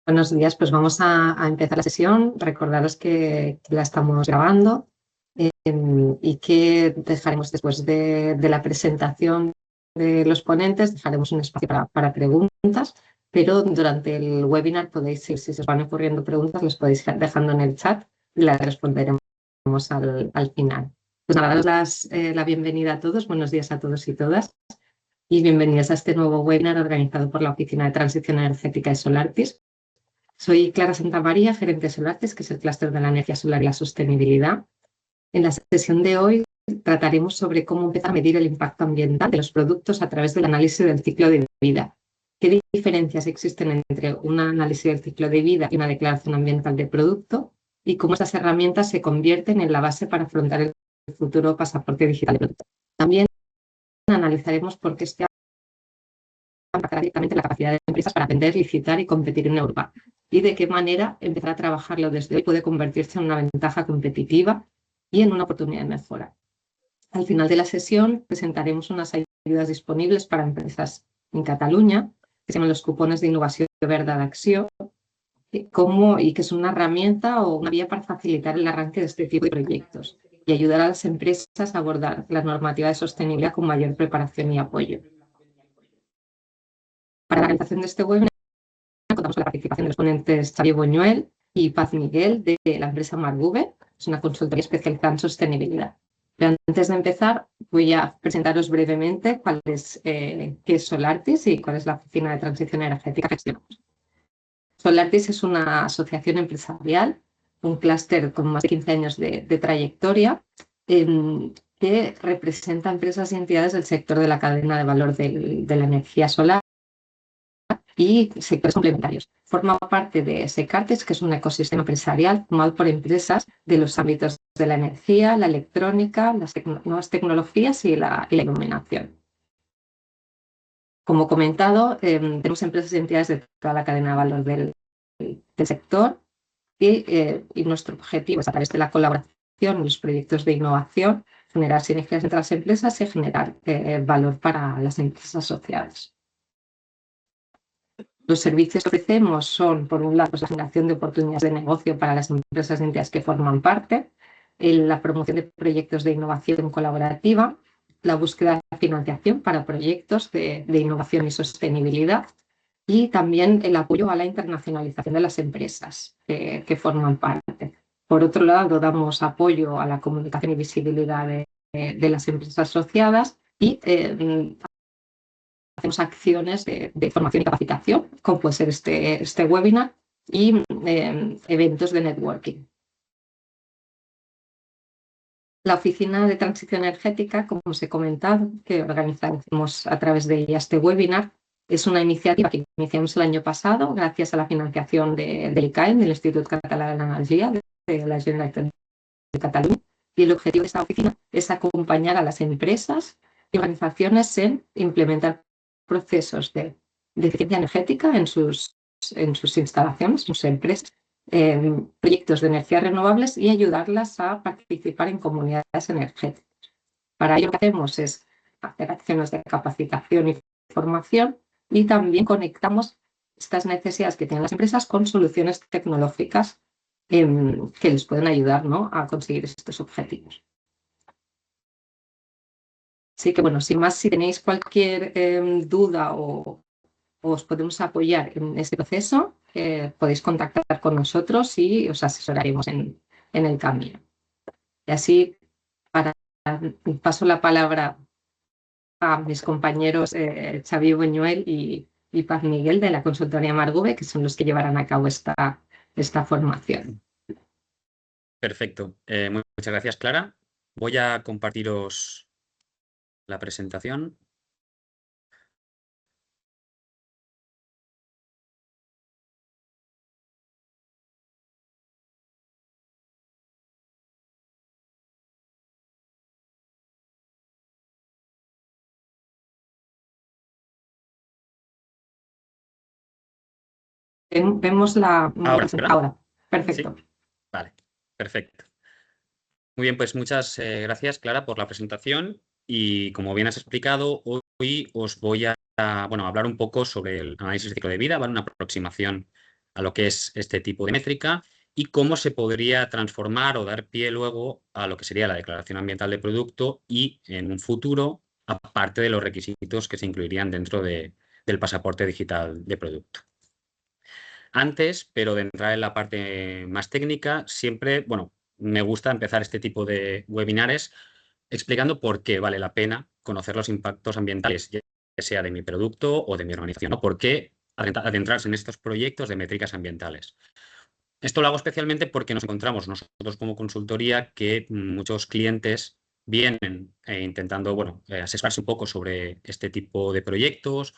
Buenos días, pues vamos a empezar la sesión. Recordaros que la estamos grabando y que dejaremos después de la presentación de los ponentes, dejaremos un espacio para preguntas, pero durante el webinar podéis, si se os van ocurriendo preguntas, las podéis ir dejando en el chat y las responderemos al final. Pues nada, daros la bienvenida a todos, buenos días a todos y todas y bienvenidos a este nuevo webinar organizado por la Oficina de Transición Energética de Solartis. Soy Clara Santamaría, gerente de Solartis, que es el clúster de la energía solar y la sostenibilidad. En la sesión de hoy trataremos sobre cómo empezar a medir el impacto ambiental de los productos a través del análisis del ciclo de vida. ¿Qué diferencias existen entre un análisis del ciclo de vida y una declaración ambiental de producto? Y cómo estas herramientas se convierten en la base para afrontar el futuro pasaporte digital de producto. También analizaremos por qué impactará directamente la capacidad de empresas para vender, licitar y competir en Europa. Y de qué manera empezar a trabajarlo desde hoy puede convertirse en una ventaja competitiva y en una oportunidad de mejora. Al final de la sesión presentaremos unas ayudas disponibles para empresas en Cataluña, que se llaman los cupones de innovación verde d'acció, y que es una herramienta o una vía para facilitar el arranque de este tipo de proyectos y ayudar a las empresas a abordar la normativa de sostenibilidad con mayor preparación y apoyo. Para la realización de este webinar contamos con la participación de los ponentes Xavier Buñuel y Paz Miguel de la empresa Marguve, es una consultoría especializada en sostenibilidad. Pero antes de empezar, voy a presentaros brevemente qué es Solartis y cuál es la Oficina de Transición Energética que gestionamos. Solartis es una asociación empresarial, un clúster con más de 15 años de trayectoria, que representa empresas y entidades del sector de la cadena de valor de la energía solar y sectores complementarios. Forma parte de Secartes, que es un ecosistema empresarial formado por empresas de los ámbitos de la energía, la electrónica, las nuevas tecnologías y la iluminación. Como comentado, tenemos empresas y entidades de toda la cadena de valor del sector y nuestro objetivo es, a través de la colaboración y los proyectos de innovación, generar sinergias entre las empresas y generar valor para las empresas asociadas. Los servicios que ofrecemos son, por un lado, la generación de oportunidades de negocio para las empresas y entidades que forman parte, la promoción de proyectos de innovación colaborativa, la búsqueda de financiación para proyectos de innovación y sostenibilidad y también el apoyo a la internacionalización de las empresas que forman parte. Por otro lado, damos apoyo a la comunicación y visibilidad de las empresas asociadas y hacemos acciones de formación y capacitación, como puede ser este webinar, y eventos de networking. La Oficina de Transición Energética, como os he comentado, que organizamos a través de ella este webinar, es una iniciativa que iniciamos el año pasado gracias a la financiación del ICAEN, del Instituto Català de l'Energia, de la Generalitat de Cataluña, y el objetivo de esta oficina es acompañar a las empresas y organizaciones en implementar procesos de eficiencia energética en sus instalaciones, en sus empresas, proyectos de energías renovables y ayudarlas a participar en comunidades energéticas. Para ello lo que hacemos es hacer acciones de capacitación y formación y también conectamos estas necesidades que tienen las empresas con soluciones tecnológicas que les pueden ayudar, ¿no?, a conseguir estos objetivos. Así que, bueno, sin más, si tenéis cualquier duda o os podemos apoyar en este proceso, podéis contactar con nosotros y os asesoraremos en el camino. Y así, paso la palabra a mis compañeros Xavier Buñuel y Paz Miguel de la consultoría Marguve, que son los que llevarán a cabo esta formación. Perfecto. Muchas gracias, Clara. Voy a compartiros la presentación. Vemos la... Ahora. Perfecto. ¿Sí? Vale, perfecto. Muy bien, pues muchas gracias, Clara, por la presentación. Y como bien has explicado, hoy os voy a hablar un poco sobre el análisis de ciclo de vida, ¿vale? Una aproximación a lo que es este tipo de métrica y cómo se podría transformar o dar pie luego a lo que sería la declaración ambiental de producto y en un futuro, aparte de los requisitos que se incluirían dentro del pasaporte digital de producto. Antes, pero de entrar en la parte más técnica, siempre, bueno, me gusta empezar este tipo de webinares explicando por qué vale la pena conocer los impactos ambientales, ya sea de mi producto o de mi organización, ¿no? ¿Por qué adentrarse en estos proyectos de métricas ambientales? Esto lo hago especialmente porque nos encontramos nosotros como consultoría que muchos clientes vienen intentando, bueno, asesorarse un poco sobre este tipo de proyectos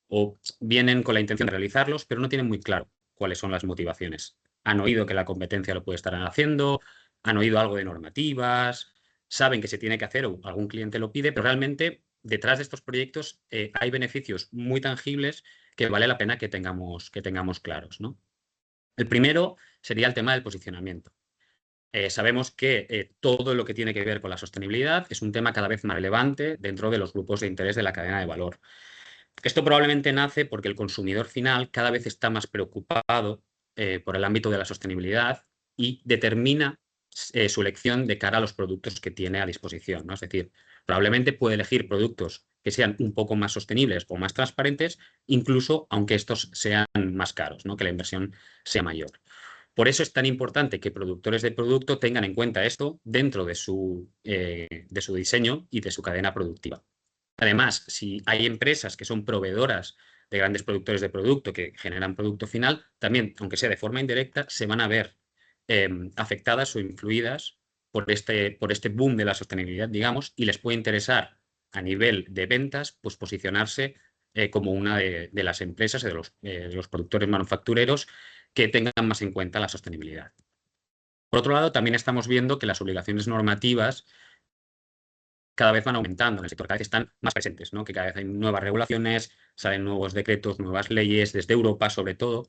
o vienen con la intención de realizarlos, pero no tienen muy claro cuáles son las motivaciones. Han oído que la competencia lo puede estar haciendo, han oído algo de normativas, saben que se tiene que hacer o algún cliente lo pide, pero realmente detrás de estos proyectos hay beneficios muy tangibles que vale la pena que tengamos claros, ¿no? El primero sería el tema del posicionamiento. Sabemos que todo lo que tiene que ver con la sostenibilidad es un tema cada vez más relevante dentro de los grupos de interés de la cadena de valor. Esto probablemente nace porque el consumidor final cada vez está más preocupado por el ámbito de la sostenibilidad y determina su elección de cara a los productos que tiene a disposición, ¿no? Es decir, probablemente puede elegir productos que sean un poco más sostenibles o más transparentes, incluso aunque estos sean más caros, ¿no? Que la inversión sea mayor. Por eso es tan importante que productores de producto tengan en cuenta esto dentro de su diseño y de su cadena productiva. Además, si hay empresas que son proveedoras de grandes productores de producto que generan producto final, también, aunque sea de forma indirecta, se van a ver afectadas o influidas por este boom de la sostenibilidad, digamos, y les puede interesar a nivel de ventas, pues posicionarse como una de las empresas y de los productores manufactureros que tengan más en cuenta la sostenibilidad. Por otro lado, también estamos viendo que las obligaciones normativas cada vez van aumentando en el sector, cada vez están más presentes, ¿no? Que cada vez hay nuevas regulaciones, salen nuevos decretos, nuevas leyes, desde Europa sobre todo,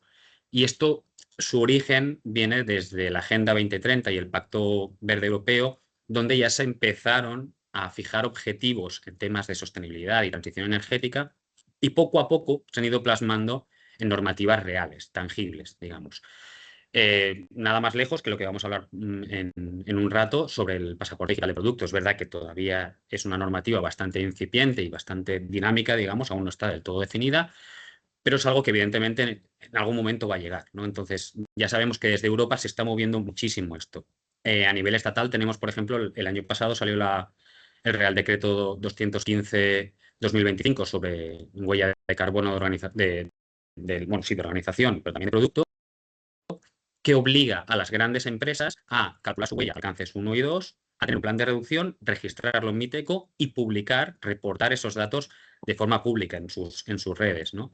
y esto, su origen viene desde la Agenda 2030 y el Pacto Verde Europeo, donde ya se empezaron a fijar objetivos en temas de sostenibilidad y transición energética, y poco a poco se han ido plasmando en normativas reales, tangibles, digamos. Nada más lejos que lo que vamos a hablar en un rato sobre el pasaporte digital de productos. Es verdad que todavía es una normativa bastante incipiente y bastante dinámica, digamos, aún no está del todo definida, pero es algo que evidentemente en algún momento va a llegar, ¿no? Entonces, ya sabemos que desde Europa se está moviendo muchísimo esto. A nivel estatal tenemos, por ejemplo, el año pasado salió el Real Decreto 215/2025 sobre huella de carbono de organización, pero también de producto, que obliga a las grandes empresas a calcular su huella, alcances 1 y 2, a tener un plan de reducción, registrarlo en Miteco y publicar, reportar esos datos de forma pública en sus redes, ¿no?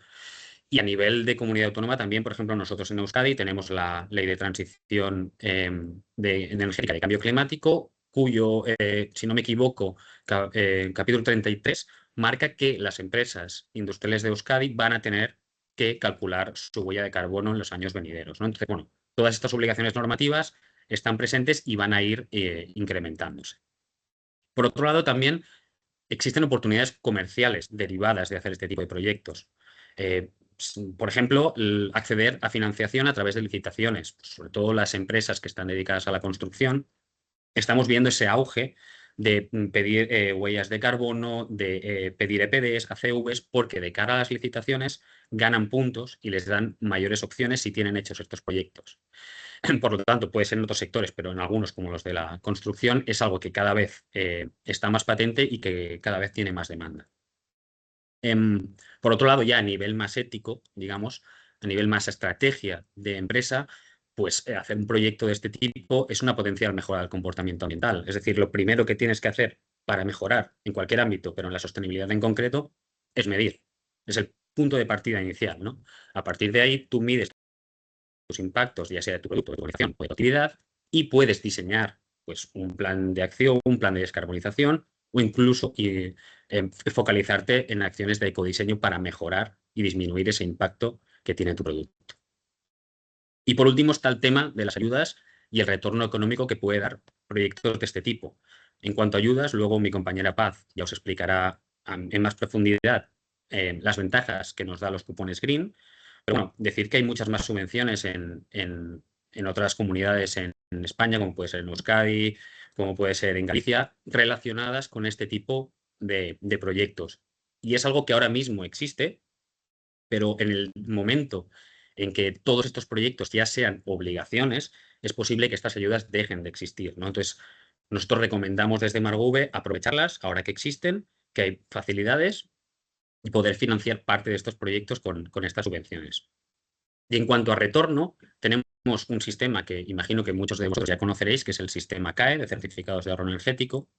Y a nivel de comunidad autónoma también, por ejemplo, nosotros en Euskadi tenemos la Ley de Transición Energética de Cambio Climático, cuyo, si no me equivoco, capítulo 33 marca que las empresas industriales de Euskadi van a tener que calcular su huella de carbono en los años venideros, ¿no? Entonces, bueno, todas estas obligaciones normativas están presentes y van a ir incrementándose. Por otro lado, también existen oportunidades comerciales derivadas de hacer este tipo de proyectos. Por ejemplo, acceder a financiación a través de licitaciones, sobre todo las empresas que están dedicadas a la construcción. Estamos viendo ese auge de pedir huellas de carbono, de pedir EPDs, ACVs, porque de cara a las licitaciones ganan puntos y les dan mayores opciones si tienen hechos estos proyectos. Por lo tanto, puede ser en otros sectores, pero en algunos, como los de la construcción, es algo que cada vez está más patente y que cada vez tiene más demanda. Por otro lado, ya a nivel más ético, digamos, a nivel más estrategia de empresa, pues hacer un proyecto de este tipo es una potencial mejora del comportamiento ambiental. Es decir, lo primero que tienes que hacer para mejorar en cualquier ámbito, pero en la sostenibilidad en concreto, es medir. Es el punto de partida inicial, ¿no? A partir de ahí, tú mides tus impactos, ya sea de tu producto, de tu organización o de tu actividad, y puedes diseñar pues, un plan de acción, un plan de descarbonización o incluso focalizarte en acciones de ecodiseño para mejorar y disminuir ese impacto que tiene tu producto. Y por último está el tema de las ayudas y el retorno económico que puede dar proyectos de este tipo. En cuanto a ayudas, luego mi compañera Paz ya os explicará en más profundidad las ventajas que nos dan los cupones Green, Pero bueno, decir que hay muchas más subvenciones en otras comunidades en España, como puede ser en Euskadi, como puede ser en Galicia, relacionadas con este tipo de proyectos. Y es algo que ahora mismo existe, pero en el momento en que todos estos proyectos ya sean obligaciones, es posible que estas ayudas dejen de existir, ¿no? Entonces, nosotros recomendamos desde Margove aprovecharlas ahora que existen, que hay facilidades y poder financiar parte de estos proyectos con estas subvenciones. Y en cuanto a retorno, tenemos un sistema que imagino que muchos de vosotros ya conoceréis, que es el sistema CAE, de certificados de ahorro energético,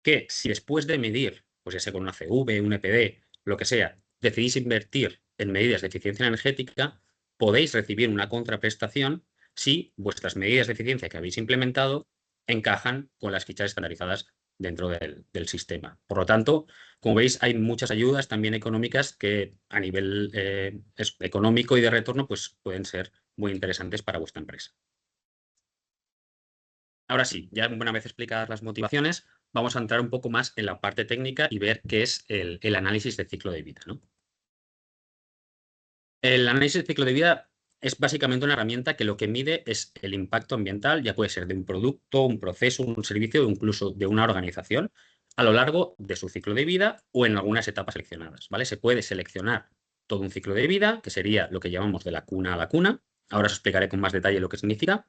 que si después de medir, pues ya sea con una CV, un EPD, lo que sea, decidís invertir en medidas de eficiencia energética, podéis recibir una contraprestación si vuestras medidas de eficiencia que habéis implementado encajan con las fichas estandarizadas dentro del sistema. Por lo tanto, como veis, hay muchas ayudas también económicas que a nivel económico y de retorno pues pueden ser muy interesantes para vuestra empresa. Ahora sí, ya una vez explicadas las motivaciones, vamos a entrar un poco más en la parte técnica y ver qué es el análisis de ciclo de vida, ¿no? El análisis de ciclo de vida es básicamente una herramienta que lo que mide es el impacto ambiental, ya puede ser de un producto, un proceso, un servicio o incluso de una organización a lo largo de su ciclo de vida o en algunas etapas seleccionadas, ¿vale? Se puede seleccionar todo un ciclo de vida, que sería lo que llamamos de la cuna a la cuna. Ahora os explicaré con más detalle lo que significa.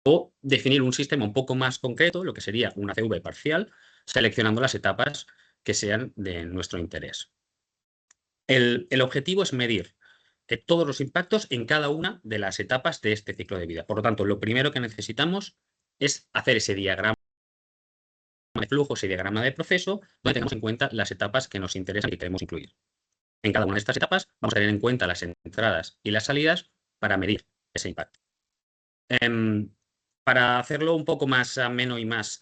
O definir un sistema un poco más concreto, lo que sería una CV parcial, seleccionando las etapas que sean de nuestro interés. El objetivo es medir todos los impactos en cada una de las etapas de este ciclo de vida. Por lo tanto, lo primero que necesitamos es hacer ese diagrama de flujo, ese diagrama de proceso, donde tenemos en cuenta las etapas que nos interesan y que queremos incluir. En cada una de estas etapas vamos a tener en cuenta las entradas y las salidas para medir ese impacto. Para hacerlo un poco más ameno y más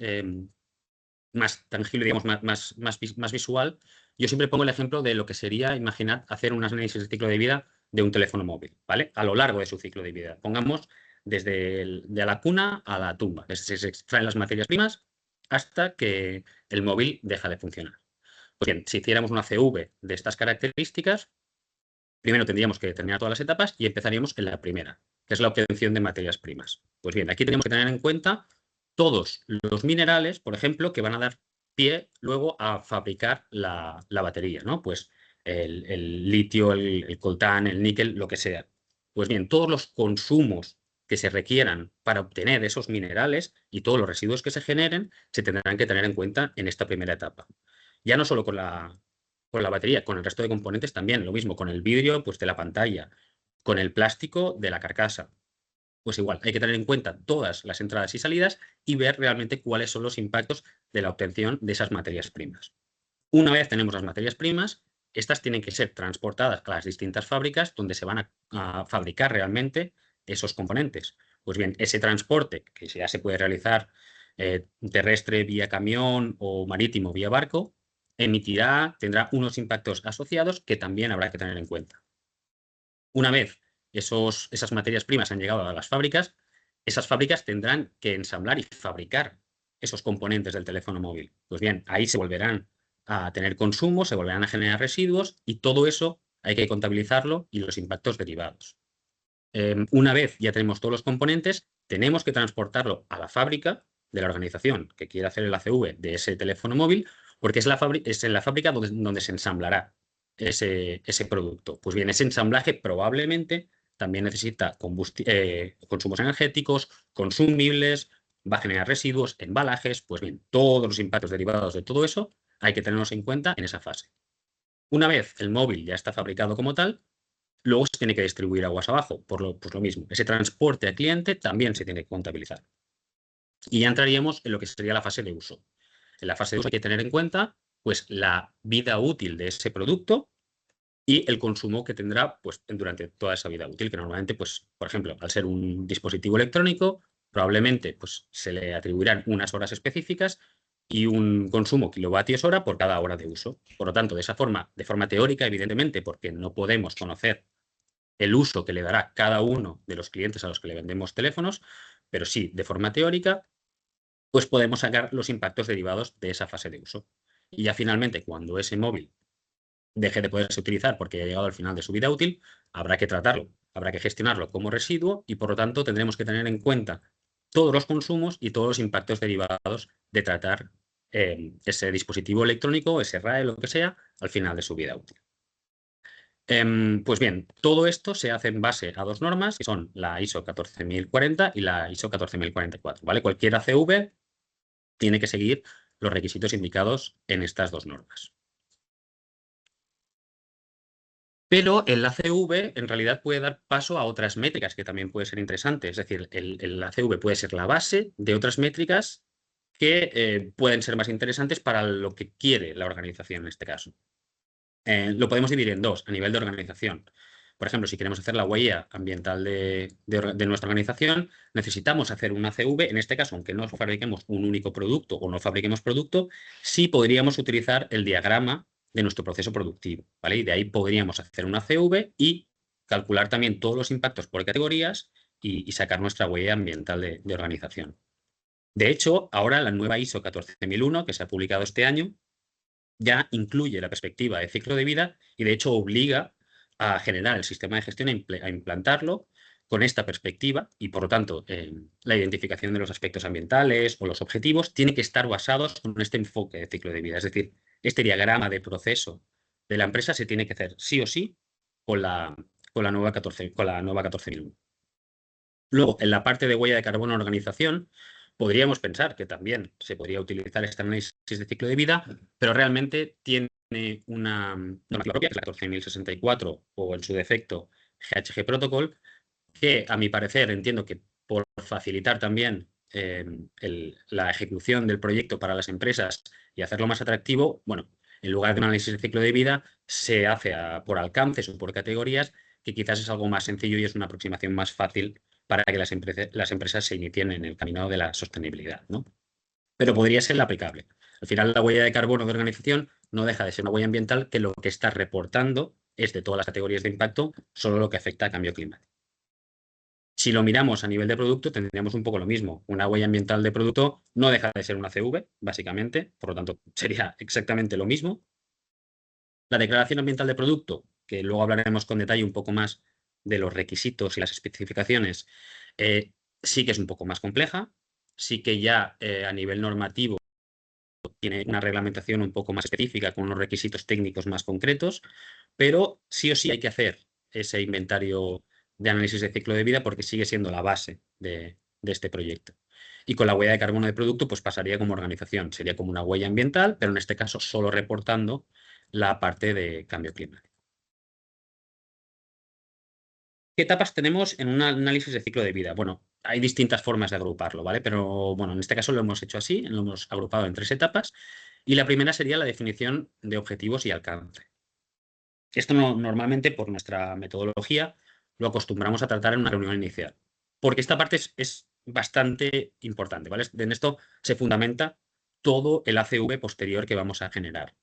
tangible, digamos, más visual, yo siempre pongo el ejemplo de lo que sería, imaginar, hacer un análisis de ciclo de vida de un teléfono móvil, ¿vale? A lo largo de su ciclo de vida. Pongamos de la cuna a la tumba. Se extraen las materias primas hasta que el móvil deja de funcionar. Pues bien, si hiciéramos una CV de estas características, primero tendríamos que determinar todas las etapas y empezaríamos en la primera, que es la obtención de materias primas. Pues bien, aquí tenemos que tener en cuenta todos los minerales, por ejemplo, que van a dar pie luego a fabricar la batería, ¿no? Pues el litio, el coltán, el níquel, lo que sea. Pues bien, todos los consumos que se requieran para obtener esos minerales y todos los residuos que se generen se tendrán que tener en cuenta en esta primera etapa. Ya no solo con la batería, con el resto de componentes también, lo mismo, con el vidrio pues, de la pantalla, con el plástico de la carcasa. Pues igual, hay que tener en cuenta todas las entradas y salidas y ver realmente cuáles son los impactos de la obtención de esas materias primas. Una vez tenemos las materias primas, estas tienen que ser transportadas a las distintas fábricas donde se van a fabricar realmente esos componentes. Pues bien, ese transporte, que ya se puede realizar terrestre vía camión o marítimo vía barco, tendrá unos impactos asociados que también habrá que tener en cuenta. Una vez esas materias primas han llegado a las fábricas, esas fábricas tendrán que ensamblar y fabricar esos componentes del teléfono móvil. Pues bien, ahí se volverán a tener consumo, se volverán a generar residuos y todo eso hay que contabilizarlo y los impactos derivados. Una vez ya tenemos todos los componentes, tenemos que transportarlo a la fábrica de la organización que quiere hacer el ACV de ese teléfono móvil, porque es en la fábrica donde se ensamblará ese producto. Pues bien, ese ensamblaje probablemente también necesita consumos energéticos, consumibles, va a generar residuos, embalajes. Pues bien, todos los impactos derivados de todo eso hay que tenerlos en cuenta en esa fase. Una vez el móvil ya está fabricado como tal, luego se tiene que distribuir aguas abajo, pues lo mismo. Ese transporte al cliente también se tiene que contabilizar. Y ya entraríamos en lo que sería la fase de uso. En la fase de uso hay que tener en cuenta pues, la vida útil de ese producto y el consumo que tendrá pues, durante toda esa vida útil, que normalmente, pues, por ejemplo, al ser un dispositivo electrónico, probablemente pues, se le atribuirán unas horas específicas y un consumo kilovatios hora por cada hora de uso. Por lo tanto, de forma teórica, evidentemente, porque no podemos conocer el uso que le dará cada uno de los clientes a los que le vendemos teléfonos, pero sí, de forma teórica, pues podemos sacar los impactos derivados de esa fase de uso. Y ya finalmente, cuando ese móvil deje de poderse utilizar porque ya ha llegado al final de su vida útil, habrá que tratarlo, habrá que gestionarlo como residuo y por lo tanto tendremos que tener en cuenta todos los consumos y todos los impactos derivados de tratar ese dispositivo electrónico, ese RAE, lo que sea, al final de su vida útil. Pues bien, todo esto se hace en base a dos normas, que son la ISO 14040 y la ISO 14044, ¿vale? Cualquier ACV tiene que seguir los requisitos indicados en estas dos normas. Pero el ACV en realidad puede dar paso a otras métricas que también puede ser interesante. Es decir, el ACV puede ser la base de otras métricas que pueden ser más interesantes para lo que quiere la organización en este caso. Lo podemos dividir en dos, a nivel de organización. Por ejemplo, si queremos hacer la huella ambiental de nuestra organización, necesitamos hacer un ACV. En este caso, aunque no fabriquemos un único producto o no fabriquemos producto, sí podríamos utilizar el diagrama de nuestro proceso productivo, ¿vale? Y de ahí podríamos hacer un ACV y calcular también todos los impactos por categorías y sacar nuestra huella ambiental de organización. De hecho, ahora la nueva ISO 14001, que se ha publicado este año, ya incluye la perspectiva de ciclo de vida y de hecho obliga a generar el sistema de gestión, a implantarlo con esta perspectiva y por lo tanto la identificación de los aspectos ambientales o los objetivos tiene que estar basados en este enfoque de ciclo de vida. Es decir, este diagrama de proceso de la empresa se tiene que hacer sí o sí con la nueva 14001. Luego, en la parte de huella de carbono en organización, podríamos pensar que también se podría utilizar este análisis de ciclo de vida, pero realmente tiene una normativa propia, que es la 14064 o en su defecto GHG Protocol, que a mi parecer entiendo que por facilitar también la ejecución del proyecto para las empresas y hacerlo más atractivo, bueno, en lugar de un análisis de ciclo de vida, se hace por alcances o por categorías, que quizás es algo más sencillo y es una aproximación más fácil para que las empresas se inicien en el camino de la sostenibilidad, ¿no? Pero podría ser aplicable. Al final, la huella de carbono de organización no deja de ser una huella ambiental que lo que está reportando es de todas las categorías de impacto, solo lo que afecta al cambio climático. Si lo miramos a nivel de producto, tendríamos un poco lo mismo. Una huella ambiental de producto no deja de ser una CV, básicamente, por lo tanto, sería exactamente lo mismo. La declaración ambiental de producto, que luego hablaremos con detalle un poco más de los requisitos y las especificaciones, sí que es un poco más compleja, sí que ya a nivel normativo tiene una reglamentación un poco más específica con unos requisitos técnicos más concretos, pero sí o sí hay que hacer ese inventario de análisis de ciclo de vida porque sigue siendo la base de este proyecto. Y con la huella de carbono de producto, pues pasaría como organización, sería como una huella ambiental, pero en este caso solo reportando la parte de cambio climático. ¿Qué etapas tenemos en un análisis de ciclo de vida? Bueno, hay distintas formas de agruparlo, ¿vale? Pero bueno, en este caso lo hemos hecho así, lo hemos agrupado en 3 etapas. Y la primera sería la definición de objetivos y alcance. Esto normalmente, por nuestra metodología, lo acostumbramos a tratar en una reunión inicial, porque esta parte es bastante importante, ¿vale? En esto se fundamenta todo el ACV posterior que vamos a generar.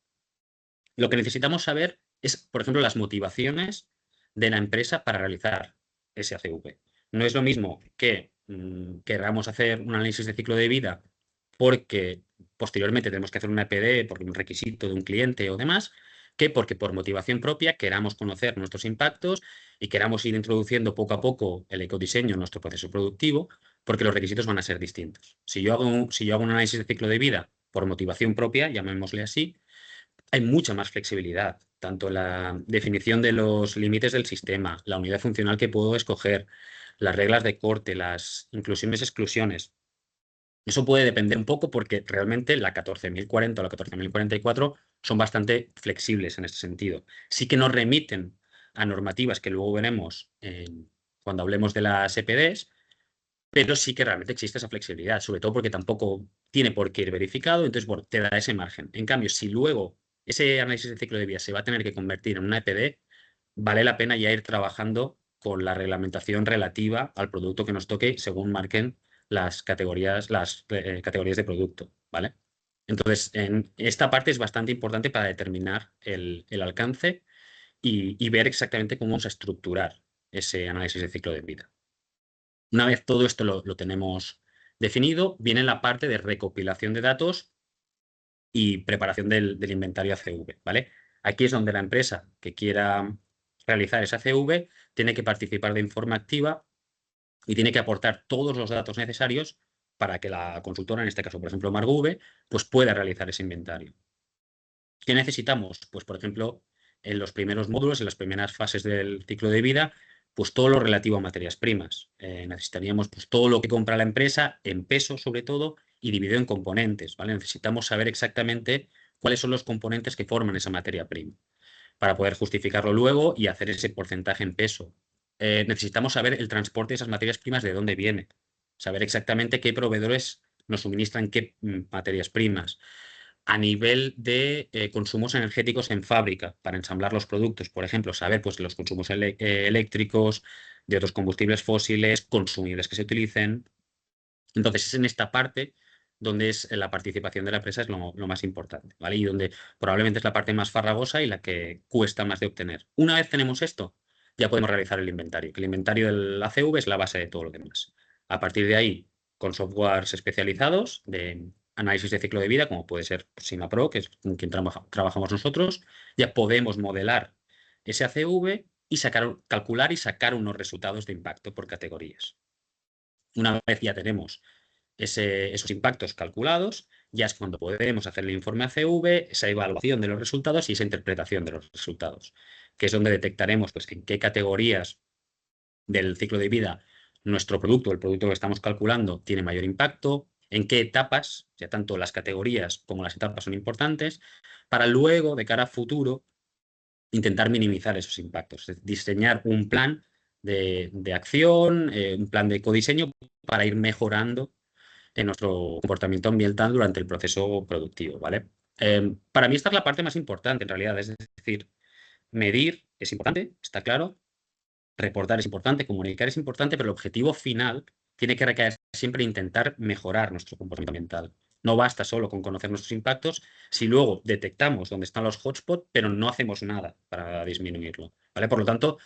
Lo que necesitamos saber es, por ejemplo, las motivaciones de la empresa para realizar ese ACV. No es lo mismo que queramos hacer un análisis de ciclo de vida porque posteriormente tenemos que hacer una EPD porque un requisito de un cliente o demás, que porque por motivación propia queramos conocer nuestros impactos y queramos ir introduciendo poco a poco el ecodiseño en nuestro proceso productivo, porque los requisitos van a ser distintos. Si yo hago un análisis de ciclo de vida por motivación propia, llamémosle así, hay mucha más flexibilidad, tanto la definición de los límites del sistema, la unidad funcional que puedo escoger, las reglas de corte, las inclusiones y exclusiones. Eso puede depender un poco porque realmente la 14040 o la 14044 son bastante flexibles en este sentido. Sí que nos remiten a normativas que luego veremos cuando hablemos de las EPDs, pero sí que realmente existe esa flexibilidad, sobre todo porque tampoco tiene por qué ir verificado, entonces bueno, te da ese margen. En cambio, si luego ese análisis de ciclo de vida se va a tener que convertir en una EPD, vale la pena ya ir trabajando con la reglamentación relativa al producto que nos toque según marquen las categorías de producto, ¿vale? Entonces, en esta parte es bastante importante para determinar el alcance y ver exactamente cómo vamos a estructurar ese análisis de ciclo de vida. Una vez todo esto lo tenemos definido, viene la parte de recopilación de datos y preparación del inventario ACV, ¿vale? Aquí es donde la empresa que quiera realizar esa ACV tiene que participar de forma activa y tiene que aportar todos los datos necesarios para que la consultora, en este caso, por ejemplo, MargoV, pues pueda realizar ese inventario. ¿Qué necesitamos? Pues, por ejemplo, en los primeros módulos, en las primeras fases del ciclo de vida, pues todo lo relativo a materias primas. Necesitaríamos pues, todo lo que compra la empresa en peso, sobre todo, y dividido en componentes, ¿vale? Necesitamos saber exactamente cuáles son los componentes que forman esa materia prima para poder justificarlo luego y hacer ese porcentaje en peso. Necesitamos saber el transporte de esas materias primas, de dónde viene, saber exactamente qué proveedores nos suministran qué materias primas. A nivel de consumos energéticos en fábrica, para ensamblar los productos, por ejemplo, saber pues, los consumos eléctricos, de otros combustibles fósiles, consumibles que se utilicen. Entonces, es en esta parte donde es la participación de la empresa es lo más importante, ¿vale? Y donde probablemente es la parte más farragosa y la que cuesta más de obtener. Una vez tenemos esto, ya podemos realizar el inventario, que el inventario del ACV es la base de todo lo demás. A partir de ahí, con softwares especializados de análisis de ciclo de vida, como puede ser SimaPro, que es con quien trabajamos nosotros, ya podemos modelar ese ACV y calcular y sacar unos resultados de impacto por categorías. Una vez ya tenemos esos impactos calculados, ya es cuando podemos hacer el informe ACV, esa evaluación de los resultados y esa interpretación de los resultados, que es donde detectaremos pues, en qué categorías del ciclo de vida nuestro producto, el producto que estamos calculando, tiene mayor impacto, en qué etapas, ya tanto las categorías como las etapas son importantes, para luego, de cara a futuro, intentar minimizar esos impactos, diseñar un plan de acción, un plan de ecodiseño para ir mejorando en nuestro comportamiento ambiental durante el proceso productivo, ¿vale? Para mí esta es la parte más importante, en realidad, es decir, medir es importante, está claro, reportar es importante, comunicar es importante, pero el objetivo final tiene que recaer siempre en intentar mejorar nuestro comportamiento ambiental. No basta solo con conocer nuestros impactos si luego detectamos dónde están los hotspots, pero no hacemos nada para disminuirlo, ¿vale? Por lo tanto,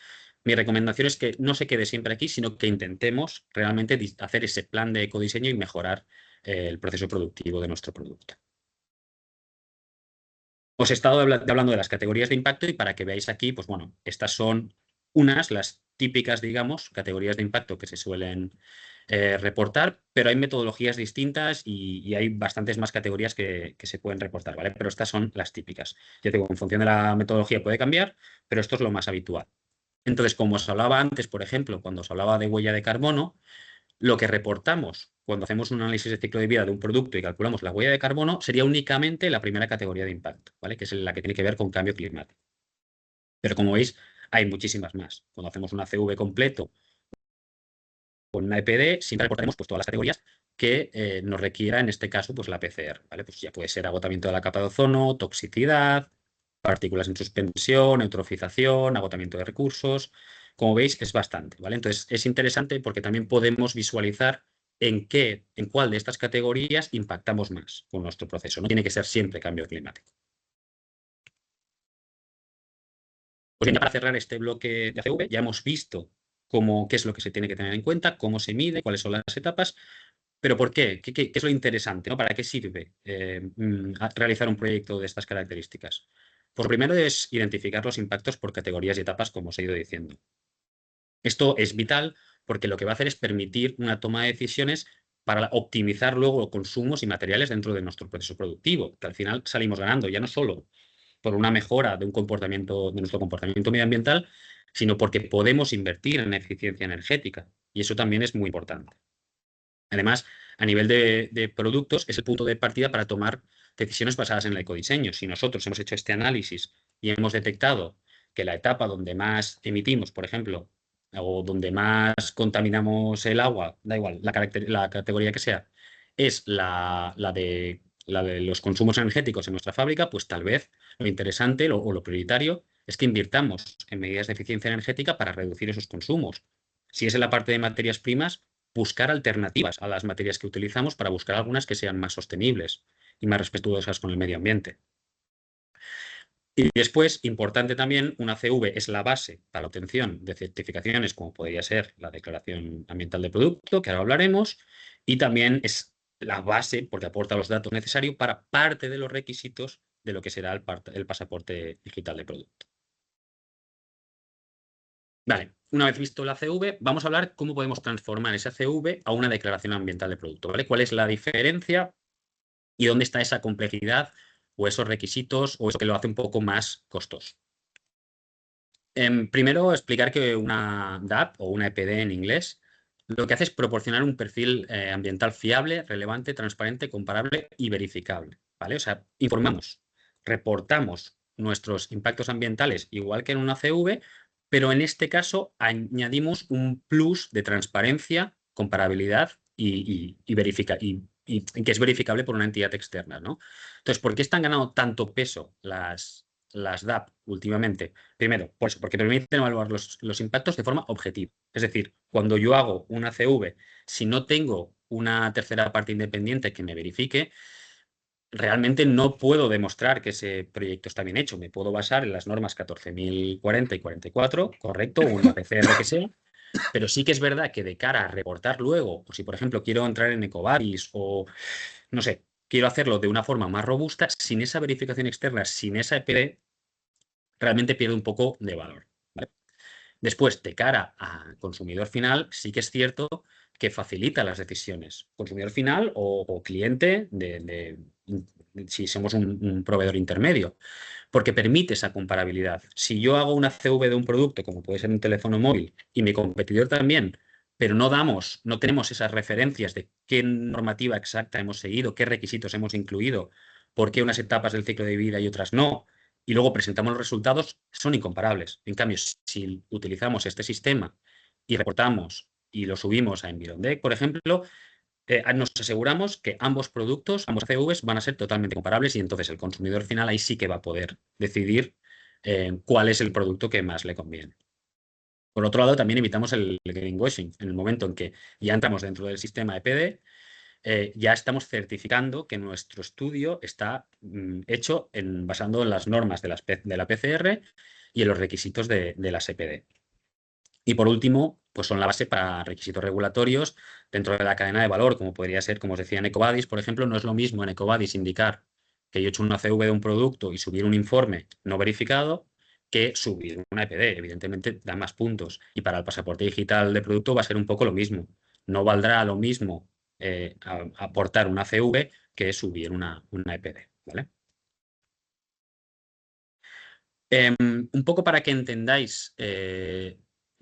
mi recomendación es que no se quede siempre aquí, sino que intentemos realmente hacer ese plan de ecodiseño y mejorar el proceso productivo de nuestro producto. Os he estado hablando de las categorías de impacto y para que veáis aquí, pues bueno, estas son las típicas, digamos, categorías de impacto que se suelen reportar, pero hay metodologías distintas y hay bastantes más categorías que se pueden reportar, ¿vale? Pero estas son las típicas. Ya digo, en función de la metodología puede cambiar, pero esto es lo más habitual. Entonces, como os hablaba antes, por ejemplo, cuando os hablaba de huella de carbono, lo que reportamos cuando hacemos un análisis de ciclo de vida de un producto y calculamos la huella de carbono sería únicamente la primera categoría de impacto, ¿vale? Que es la que tiene que ver con cambio climático. Pero como veis, hay muchísimas más. Cuando hacemos un ACV completo con una EPD, siempre reportaremos pues, todas las categorías que nos requiera, en este caso, pues la PCR, ¿vale? Pues ya puede ser agotamiento de la capa de ozono, toxicidad, partículas en suspensión, eutrofización, agotamiento de recursos. Como veis, es bastante, ¿vale? Entonces, es interesante porque también podemos visualizar en cuál de estas categorías impactamos más con nuestro proceso. No tiene que ser siempre cambio climático. Pues bien, para cerrar este bloque de ACV, ya hemos visto qué es lo que se tiene que tener en cuenta, cómo se mide, cuáles son las etapas, pero ¿por qué? ¿Qué es lo interesante, ¿no? ¿Para qué sirve realizar un proyecto de estas características? Pues primero es identificar los impactos por categorías y etapas, como os he ido diciendo. Esto es vital porque lo que va a hacer es permitir una toma de decisiones para optimizar luego consumos y materiales dentro de nuestro proceso productivo, que al final salimos ganando, ya no solo por una mejora de nuestro comportamiento medioambiental, sino porque podemos invertir en eficiencia energética. Y eso también es muy importante. Además, a nivel de productos, es el punto de partida para tomar decisiones basadas en el ecodiseño. Si nosotros hemos hecho este análisis y hemos detectado que la etapa donde más emitimos, por ejemplo, o donde más contaminamos el agua, da igual, la categoría que sea, es la de los consumos energéticos en nuestra fábrica, pues tal vez lo interesante o lo prioritario es que invirtamos en medidas de eficiencia energética para reducir esos consumos. Si es en la parte de materias primas, buscar alternativas a las materias que utilizamos para buscar algunas que sean más sostenibles y más respetuosas con el medio ambiente. Y después, importante también, una CV es la base para la obtención de certificaciones como podría ser la Declaración Ambiental de Producto, que ahora hablaremos, y también es la base porque aporta los datos necesarios para parte de los requisitos de lo que será el pasaporte digital de producto. Vale, una vez visto la ACV, vamos a hablar cómo podemos transformar esa ACV a una declaración ambiental de producto, ¿vale? ¿Cuál es la diferencia y dónde está esa complejidad o esos requisitos o eso que lo hace un poco más costoso? Primero, explicar que una DAP o una EPD en inglés lo que hace es proporcionar un perfil ambiental fiable, relevante, transparente, comparable y verificable, ¿vale? O sea, informamos, reportamos nuestros impactos ambientales igual que en una CV, pero en este caso añadimos un plus de transparencia, comparabilidad y que es verificable por una entidad externa, ¿no? Entonces, ¿por qué están ganando tanto peso las DAP últimamente? Primero, por eso, porque permiten evaluar los impactos de forma objetiva. Es decir, cuando yo hago una CV, si no tengo una tercera parte independiente que me verifique, realmente no puedo demostrar que ese proyecto está bien hecho. Me puedo basar en las normas 14.040 y 44, correcto, o en la PCR que sea, pero sí que es verdad que de cara a reportar luego, o si por ejemplo quiero entrar en EcoVadis o, no sé, quiero hacerlo de una forma más robusta, sin esa verificación externa, sin esa EPD, realmente pierde un poco de valor, ¿vale? Después, de cara a consumidor final, sí que es cierto que facilita las decisiones. Consumidor final o cliente si somos un proveedor intermedio, porque permite esa comparabilidad. Si yo hago una CV de un producto, como puede ser un teléfono móvil, y mi competidor también, pero no tenemos esas referencias de qué normativa exacta hemos seguido, qué requisitos hemos incluido, por qué unas etapas del ciclo de vida y otras no, y luego presentamos los resultados, son incomparables. En cambio, si utilizamos este sistema y reportamos y lo subimos a Environdec, por ejemplo, nos aseguramos que ambos productos, ambos CVs, van a ser totalmente comparables y entonces el consumidor final ahí sí que va a poder decidir cuál es el producto que más le conviene. Por otro lado, también evitamos el greenwashing. En el momento en que ya entramos dentro del sistema EPD, ya estamos certificando que nuestro estudio está hecho basando en las normas de la PCR y en los requisitos de las EPD. Y por último, pues son la base para requisitos regulatorios dentro de la cadena de valor, como podría ser, como os decía, en EcoVadis, por ejemplo. No es lo mismo en EcoVadis indicar que yo he hecho una CV de un producto y subir un informe no verificado que subir una EPD. Evidentemente da más puntos. Y para el pasaporte digital de producto va a ser un poco lo mismo. No valdrá lo mismo aportar una CV que subir una EPD, ¿vale? Un poco para que entendáis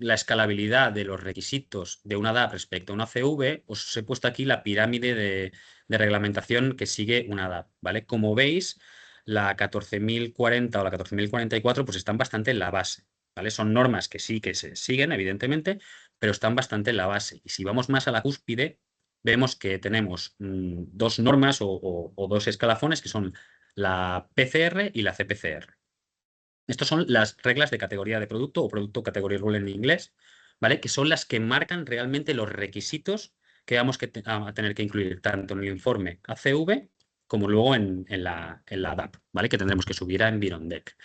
la escalabilidad de los requisitos de una DAP respecto a una CV, os he puesto aquí la pirámide de reglamentación que sigue una DAP, ¿vale? Como veis, la 14.040 o la 14.044 pues están bastante en la base, ¿vale? Son normas que sí que se siguen, evidentemente, pero están bastante en la base. Y si vamos más a la cúspide, vemos que tenemos dos normas o dos escalafones que son la PCR y la CPCR. Estas son las reglas de categoría de producto o producto category rule en inglés, ¿vale? Que son las que marcan realmente los requisitos que vamos a tener que incluir tanto en el informe ACV como luego en la DAP, ¿vale? Que tendremos que subir a Environdec.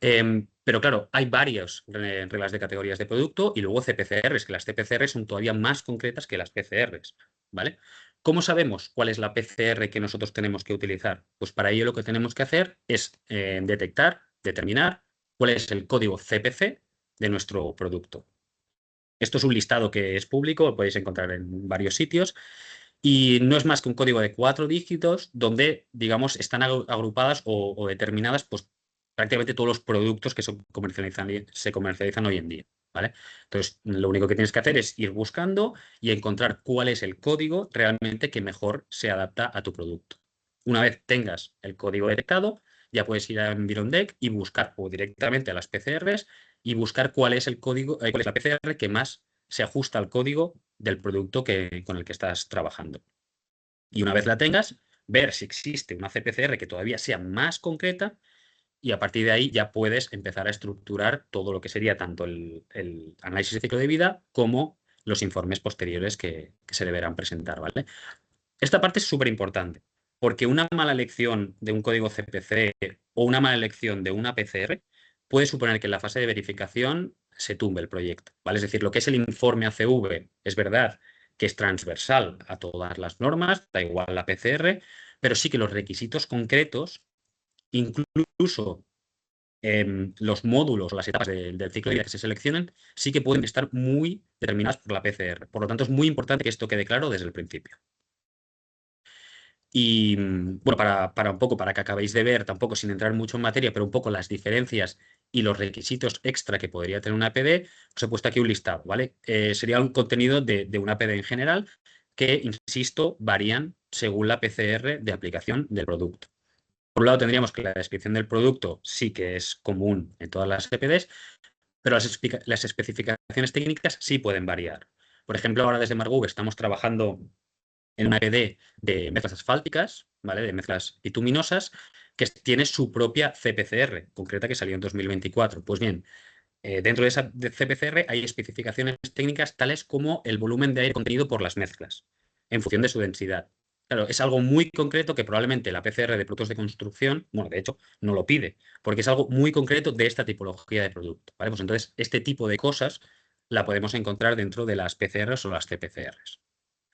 Pero claro, hay varias reglas de categorías de producto y luego CPCRs, que las CPCRs son todavía más concretas que las PCRs, ¿vale? ¿Cómo sabemos cuál es la PCR que nosotros tenemos que utilizar? Pues para ello lo que tenemos que hacer es determinar cuál es el código CPC de nuestro producto. Esto es un listado que es público, lo podéis encontrar en varios sitios y no es más que un código de 4 dígitos donde, digamos, están agrupadas o determinadas pues, prácticamente todos los productos que se comercializan hoy en día, ¿vale? Entonces, lo único que tienes que hacer es ir buscando y encontrar cuál es el código realmente que mejor se adapta a tu producto. Una vez tengas el código detectado, ya puedes ir a Environdec y buscar o directamente a las PCRs y buscar cuál es el código, cuál es la PCR que más se ajusta al código del producto con el que estás trabajando. Y una vez la tengas, ver si existe una CPCR que todavía sea más concreta y a partir de ahí ya puedes empezar a estructurar todo lo que sería tanto el análisis de ciclo de vida como los informes posteriores que se deberán presentar, ¿vale? Esta parte es súper importante porque una mala elección de un código CPC o una mala elección de una PCR puede suponer que en la fase de verificación se tumbe el proyecto, ¿vale? Es decir, lo que es el informe ACV es verdad que es transversal a todas las normas, da igual la PCR, pero sí que los requisitos concretos incluso los módulos o las etapas del ciclo de vida que se seleccionen sí que pueden estar muy determinadas por la PCR. Por lo tanto, es muy importante que esto quede claro desde el principio. Y bueno, para un poco, para que acabéis de ver, tampoco sin entrar mucho en materia, pero un poco las diferencias y los requisitos extra que podría tener una APD, os he puesto aquí un listado, ¿vale? Sería un contenido de una APD en general que, insisto, varían según la PCR de aplicación del producto. Por un lado tendríamos que la descripción del producto sí que es común en todas las EPDs, pero las especificaciones técnicas sí pueden variar. Por ejemplo, ahora desde Margug estamos trabajando en una EPD de mezclas asfálticas, ¿vale? De mezclas bituminosas, que tiene su propia CPCR, concreta, que salió en 2024. Pues bien, dentro de esa CPCR hay especificaciones técnicas tales como el volumen de aire contenido por las mezclas, en función de su densidad. Claro, es algo muy concreto que probablemente la PCR de productos de construcción, bueno, de hecho, no lo pide, porque es algo muy concreto de esta tipología de producto, ¿vale? Pues entonces, este tipo de cosas la podemos encontrar dentro de las PCRs o las CPCRs.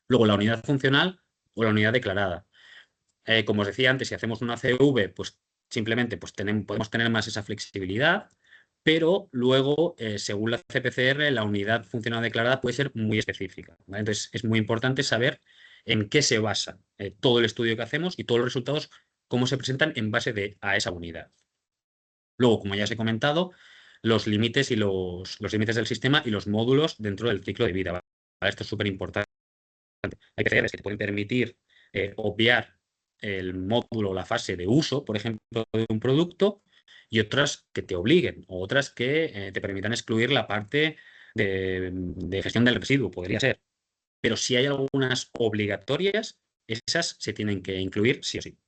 Luego, la unidad funcional o la unidad declarada. Como os decía antes, si hacemos una CV, pues simplemente pues podemos tener más esa flexibilidad, pero luego, según la CPCR, la unidad funcional declarada puede ser muy específica, ¿vale? Entonces, es muy importante saber en qué se basa todo el estudio que hacemos y todos los resultados, cómo se presentan en base a esa unidad. Luego, como ya os he comentado, los límites y los límites del sistema y los módulos dentro del ciclo de vida, ¿vale? Esto es súper importante. Hay PCRs que te pueden permitir obviar el módulo o la fase de uso, por ejemplo, de un producto, y otras que te obliguen, o otras que te permitan excluir la parte de gestión del residuo, podría ser. Pero si hay algunas obligatorias, esas se tienen que incluir sí o sí.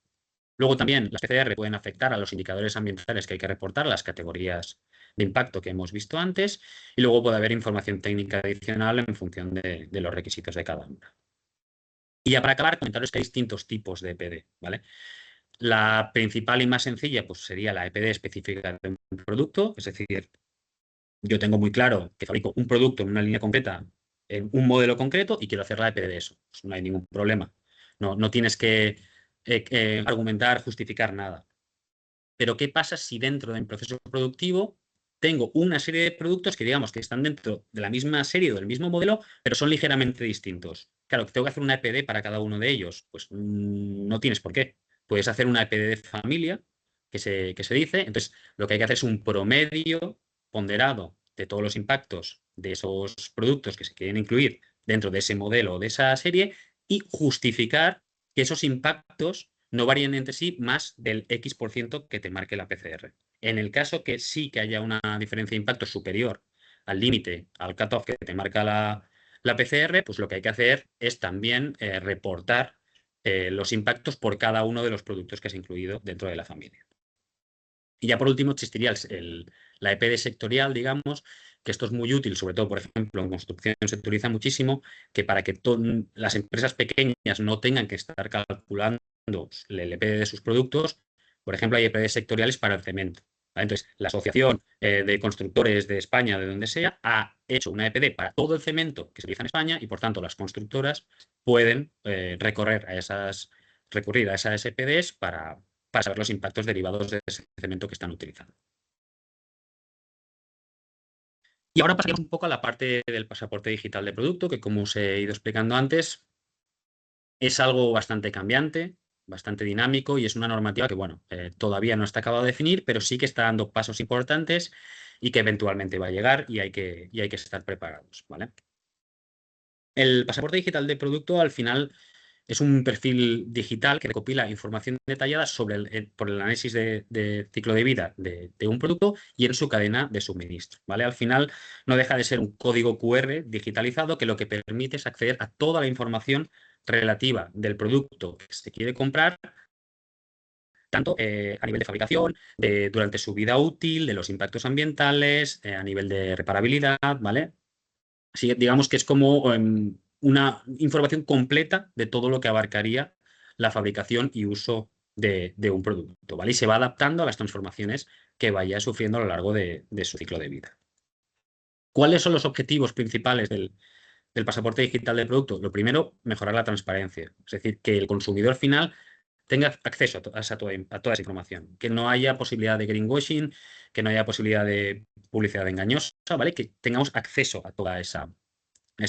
Luego también las PCR pueden afectar a los indicadores ambientales que hay que reportar, las categorías de impacto que hemos visto antes, y luego puede haber información técnica adicional en función de los requisitos de cada una. Y ya para acabar, comentaros que hay distintos tipos de EPD, ¿vale? La principal y más sencilla pues sería la EPD específica de un producto, es decir, yo tengo muy claro que fabrico un producto en una línea concreta, en un modelo concreto y quiero hacer la EPD de eso. Pues no hay ningún problema. No tienes que argumentar, justificar nada. Pero ¿qué pasa si dentro de mi proceso productivo tengo una serie de productos que digamos que están dentro de la misma serie o del mismo modelo, pero son ligeramente distintos? Claro, tengo que hacer una EPD para cada uno de ellos. Pues no tienes por qué. Puedes hacer una EPD de familia, que se dice. Entonces, lo que hay que hacer es un promedio ponderado de todos los impactos de esos productos que se quieren incluir dentro de ese modelo o de esa serie y justificar que esos impactos no varíen entre sí más del X% que te marque la PCR. En el caso que sí que haya una diferencia de impacto superior al límite, al cutoff que te marca la PCR, pues lo que hay que hacer es también reportar los impactos por cada uno de los productos que has incluido dentro de la familia. Y ya por último existiría la EPD sectorial, digamos, que esto es muy útil, sobre todo, por ejemplo, en construcción se utiliza muchísimo, que para que las empresas pequeñas no tengan que estar calculando el EPD de sus productos, por ejemplo, hay EPD sectoriales para el cemento, ¿vale? Entonces, la Asociación de Constructores de España, de donde sea, ha hecho una EPD para todo el cemento que se utiliza en España y, por tanto, las constructoras pueden recurrir a esas EPDs para saber los impactos derivados de ese cemento que están utilizando. Y ahora pasaremos un poco a la parte del pasaporte digital de producto, que como os he ido explicando antes, es algo bastante cambiante, bastante dinámico y es una normativa que, bueno, todavía no está acabado de definir, pero sí que está dando pasos importantes y que eventualmente va a llegar y hay que estar preparados, ¿vale? El pasaporte digital de producto, al final, es un perfil digital que recopila información detallada por el análisis de ciclo de vida de un producto y en su cadena de suministro, ¿vale? Al final no deja de ser un código QR digitalizado que lo que permite es acceder a toda la información relativa del producto que se quiere comprar, tanto a nivel de fabricación, durante su vida útil, de los impactos ambientales, a nivel de reparabilidad, ¿vale? Sí, digamos que es como una información completa de todo lo que abarcaría la fabricación y uso de un producto, ¿vale? Y se va adaptando a las transformaciones que vaya sufriendo a lo largo de su ciclo de vida. ¿Cuáles son los objetivos principales del pasaporte digital del producto? Lo primero, mejorar la transparencia. Es decir, que el consumidor final tenga acceso a toda esa información, que no haya posibilidad de greenwashing, que no haya posibilidad de publicidad engañosa, ¿vale? Que tengamos acceso a toda esa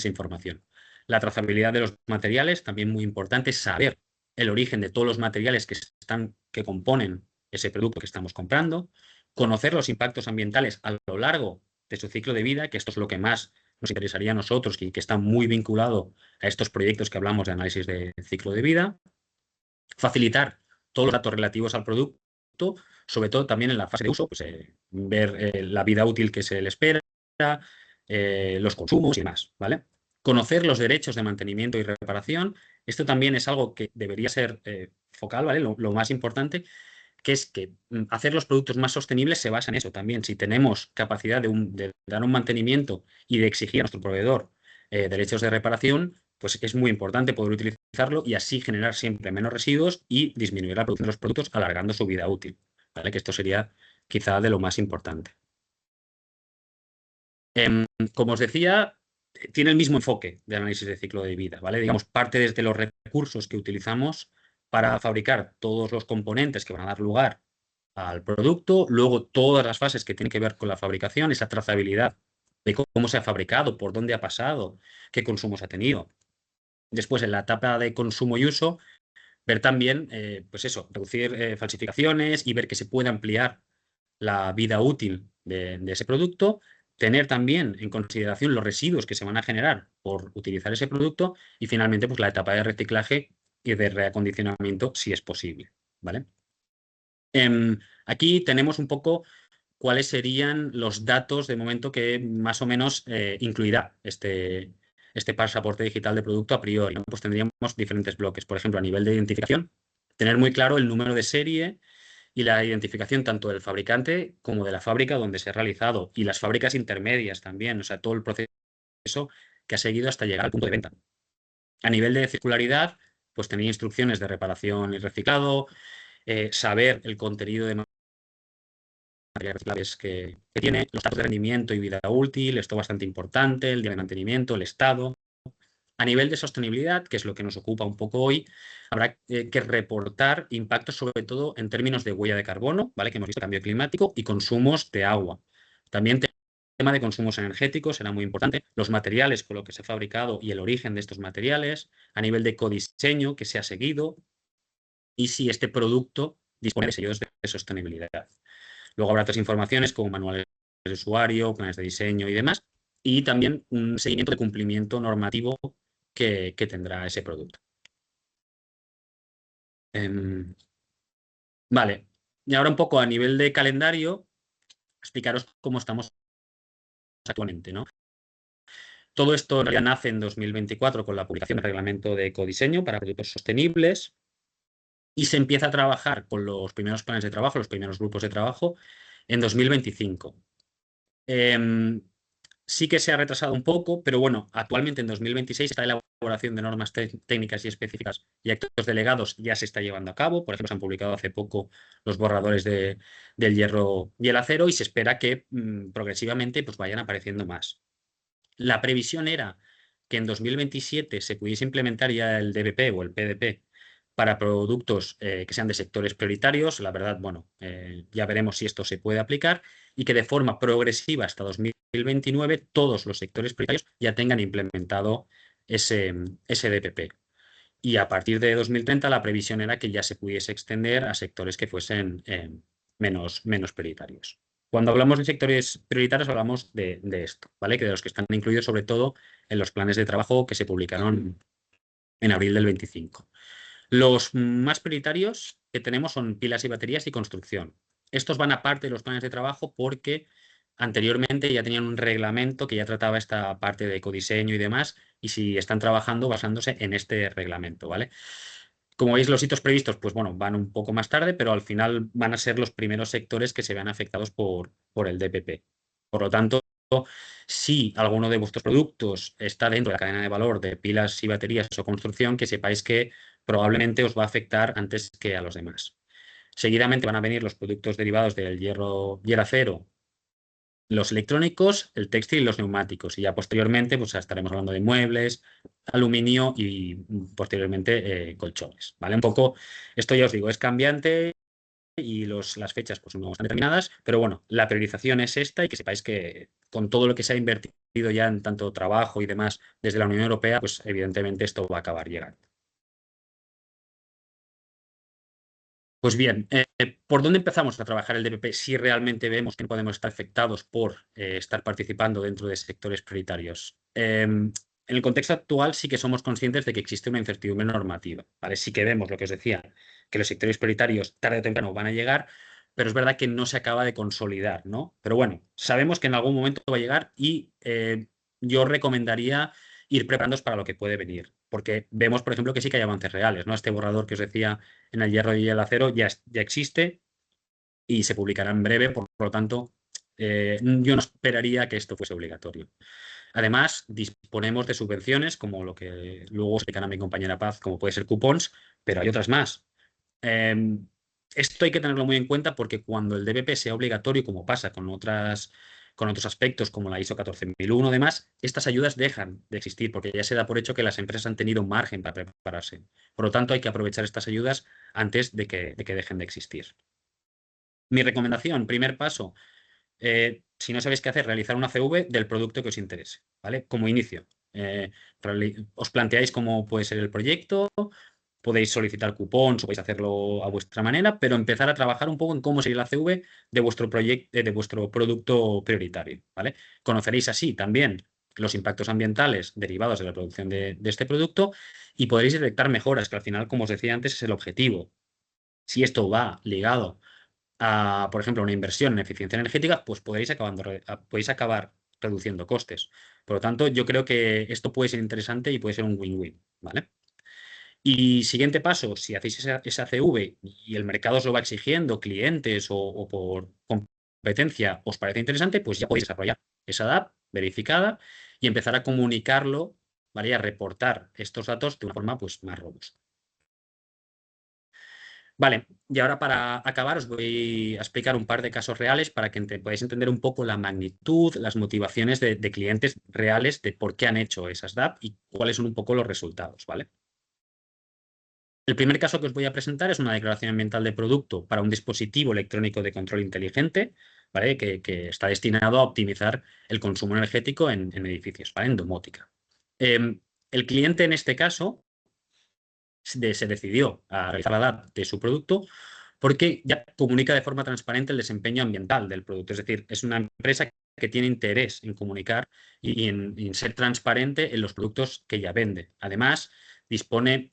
información. La trazabilidad de los materiales, también muy importante, saber el origen de todos los materiales que componen ese producto que estamos comprando, conocer los impactos ambientales a lo largo de su ciclo de vida, que esto es lo que más nos interesaría a nosotros y que está muy vinculado a estos proyectos que hablamos de análisis de ciclo de vida. Facilitar todos los datos relativos al producto, sobre todo también en la fase de uso, pues, ver la vida útil que se le espera, los consumos y demás, ¿vale? Conocer los derechos de mantenimiento y reparación. Esto también es algo que debería ser focal, ¿vale? Lo más importante, que es que hacer los productos más sostenibles se basa en eso también. Si tenemos capacidad de dar un mantenimiento y de exigir a nuestro proveedor derechos de reparación, pues es muy importante poder utilizarlo y así generar siempre menos residuos y disminuir la producción de los productos alargando su vida útil, ¿vale? Que esto sería quizá de lo más importante. Como os decía, tiene el mismo enfoque de análisis de ciclo de vida, ¿vale? Digamos, parte desde los recursos que utilizamos para fabricar todos los componentes que van a dar lugar al producto, luego todas las fases que tienen que ver con la fabricación, esa trazabilidad de cómo se ha fabricado, por dónde ha pasado, qué consumos ha tenido. Después, en la etapa de consumo y uso, ver también, pues eso, reducir falsificaciones y ver que se puede ampliar la vida útil de ese producto, tener también en consideración los residuos que se van a generar por utilizar ese producto y finalmente pues la etapa de reciclaje y de reacondicionamiento si es posible, ¿vale? Aquí tenemos un poco cuáles serían los datos de momento que más o menos incluirá este pasaporte digital de producto a priori, ¿no? Pues tendríamos diferentes bloques. Por ejemplo, a nivel de identificación, tener muy claro el número de serie y la identificación tanto del fabricante como de la fábrica donde se ha realizado y las fábricas intermedias también, o sea, todo el proceso que ha seguido hasta llegar al punto de venta. A nivel de circularidad, pues tener instrucciones de reparación y reciclado, saber el contenido de materiales reciclables que tiene, los datos de rendimiento y vida útil, esto bastante importante, el día de mantenimiento, el estado. A nivel de sostenibilidad, que es lo que nos ocupa un poco hoy, habrá que reportar impactos sobre todo en términos de huella de carbono, ¿vale? Que hemos visto cambio climático y consumos de agua. También el tema de consumos energéticos será muy importante, los materiales con los que se ha fabricado y el origen de estos materiales, a nivel de ecodiseño que se ha seguido y si este producto dispone de sellos de sostenibilidad. Luego habrá otras informaciones como manuales de usuario, planes de diseño y demás, y también un seguimiento de cumplimiento normativo que tendrá ese producto. Vale, y ahora un poco a nivel de calendario, explicaros cómo estamos actualmente, ¿no? Todo esto en realidad nace en 2024 con la publicación del reglamento de ecodiseño para productos sostenibles y se empieza a trabajar con los primeros planes de trabajo, los primeros grupos de trabajo en 2025. Sí que se ha retrasado un poco, pero bueno, actualmente en 2026 está la elaboración de normas técnicas y específicas y actos delegados ya se está llevando a cabo. Por ejemplo, se han publicado hace poco los borradores del hierro y el acero y se espera que progresivamente pues, vayan apareciendo más. La previsión era que en 2027 se pudiese implementar ya el DBP o el PDP para productos que sean de sectores prioritarios. La verdad, bueno, ya veremos si esto se puede aplicar y que de forma progresiva hasta 2029 todos los sectores prioritarios ya tengan implementado ese DPP. Y a partir de 2030 la previsión era que ya se pudiese extender a sectores que fuesen menos prioritarios. Cuando hablamos de sectores prioritarios hablamos de esto, ¿vale? Que de los que están incluidos sobre todo en los planes de trabajo que se publicaron en abril del 25. Los más prioritarios que tenemos son pilas y baterías y construcción. Estos van aparte de los planes de trabajo porque anteriormente ya tenían un reglamento que ya trataba esta parte de ecodiseño y demás, y si están trabajando basándose en este reglamento, ¿vale? Como veis, los hitos previstos, pues bueno, van un poco más tarde, pero al final van a ser los primeros sectores que se vean afectados por el DPP. Por lo tanto, si alguno de vuestros productos está dentro de la cadena de valor de pilas y baterías o construcción, que sepáis que probablemente os va a afectar antes que a los demás. Seguidamente van a venir los productos derivados del hierro y el acero, los electrónicos, el textil y los neumáticos. Y ya posteriormente pues estaremos hablando de muebles, aluminio y posteriormente colchones, ¿vale? Un poco, esto ya os digo, es cambiante y las fechas pues no están determinadas, pero bueno, la priorización es esta y que sepáis que con todo lo que se ha invertido ya en tanto trabajo y demás desde la Unión Europea, pues evidentemente esto va a acabar llegando. Pues bien, ¿por dónde empezamos a trabajar el DPP si realmente vemos que no podemos estar afectados por estar participando dentro de sectores prioritarios? En el contexto actual sí que somos conscientes de que existe una incertidumbre normativa, ¿vale? Sí que vemos lo que os decía, que los sectores prioritarios tarde o temprano van a llegar, pero es verdad que no se acaba de consolidar, ¿no? Pero bueno, sabemos que en algún momento va a llegar y yo recomendaría ir preparándoos para lo que puede venir, porque vemos, por ejemplo, que sí que hay avances reales, ¿no? Este borrador que os decía en el hierro y el acero ya existe y se publicará en breve, por lo tanto, yo no esperaría que esto fuese obligatorio. Además, disponemos de subvenciones, como lo que luego explicará mi compañera Paz, como puede ser cupons, pero hay otras más. Esto hay que tenerlo muy en cuenta porque cuando el DBP sea obligatorio, como pasa con otros aspectos como la ISO 14001 y demás, estas ayudas dejan de existir porque ya se da por hecho que las empresas han tenido margen para prepararse. Por lo tanto, hay que aprovechar estas ayudas antes de que dejen de existir. Mi recomendación, primer paso, si no sabéis qué hacer, realizar una CV del producto que os interese, ¿vale? Como inicio. Os planteáis cómo puede ser el proyecto, podéis solicitar cupons o podéis hacerlo a vuestra manera, pero empezar a trabajar un poco en cómo sería la CV de vuestro proyecto, de vuestro producto prioritario, ¿vale? Conoceréis así también los impactos ambientales derivados de la producción de este producto y podréis detectar mejoras, que al final, como os decía antes, es el objetivo. Si esto va ligado a, por ejemplo, una inversión en eficiencia energética, pues podéis acabar reduciendo costes. Por lo tanto, yo creo que esto puede ser interesante y puede ser un win-win, ¿vale? Y siguiente paso, si hacéis esa CV y el mercado os lo va exigiendo, clientes o por competencia os parece interesante, pues ya podéis desarrollar esa DAP verificada y empezar a comunicarlo, ¿vale? Y a reportar estos datos de una forma pues, más robusta. Vale, y ahora para acabar os voy a explicar un par de casos reales para que podáis entender un poco la magnitud, las motivaciones de clientes reales de por qué han hecho esas DAP y cuáles son un poco los resultados, ¿vale? El primer caso que os voy a presentar es una declaración ambiental de producto para un dispositivo electrónico de control inteligente, ¿vale? Que está destinado a optimizar el consumo energético en edificios, ¿vale? En domótica. El cliente en este caso se decidió a realizar la DAP de su producto porque ya comunica de forma transparente el desempeño ambiental del producto. Es decir, es una empresa que tiene interés en comunicar y en ser transparente en los productos que ya vende. Además,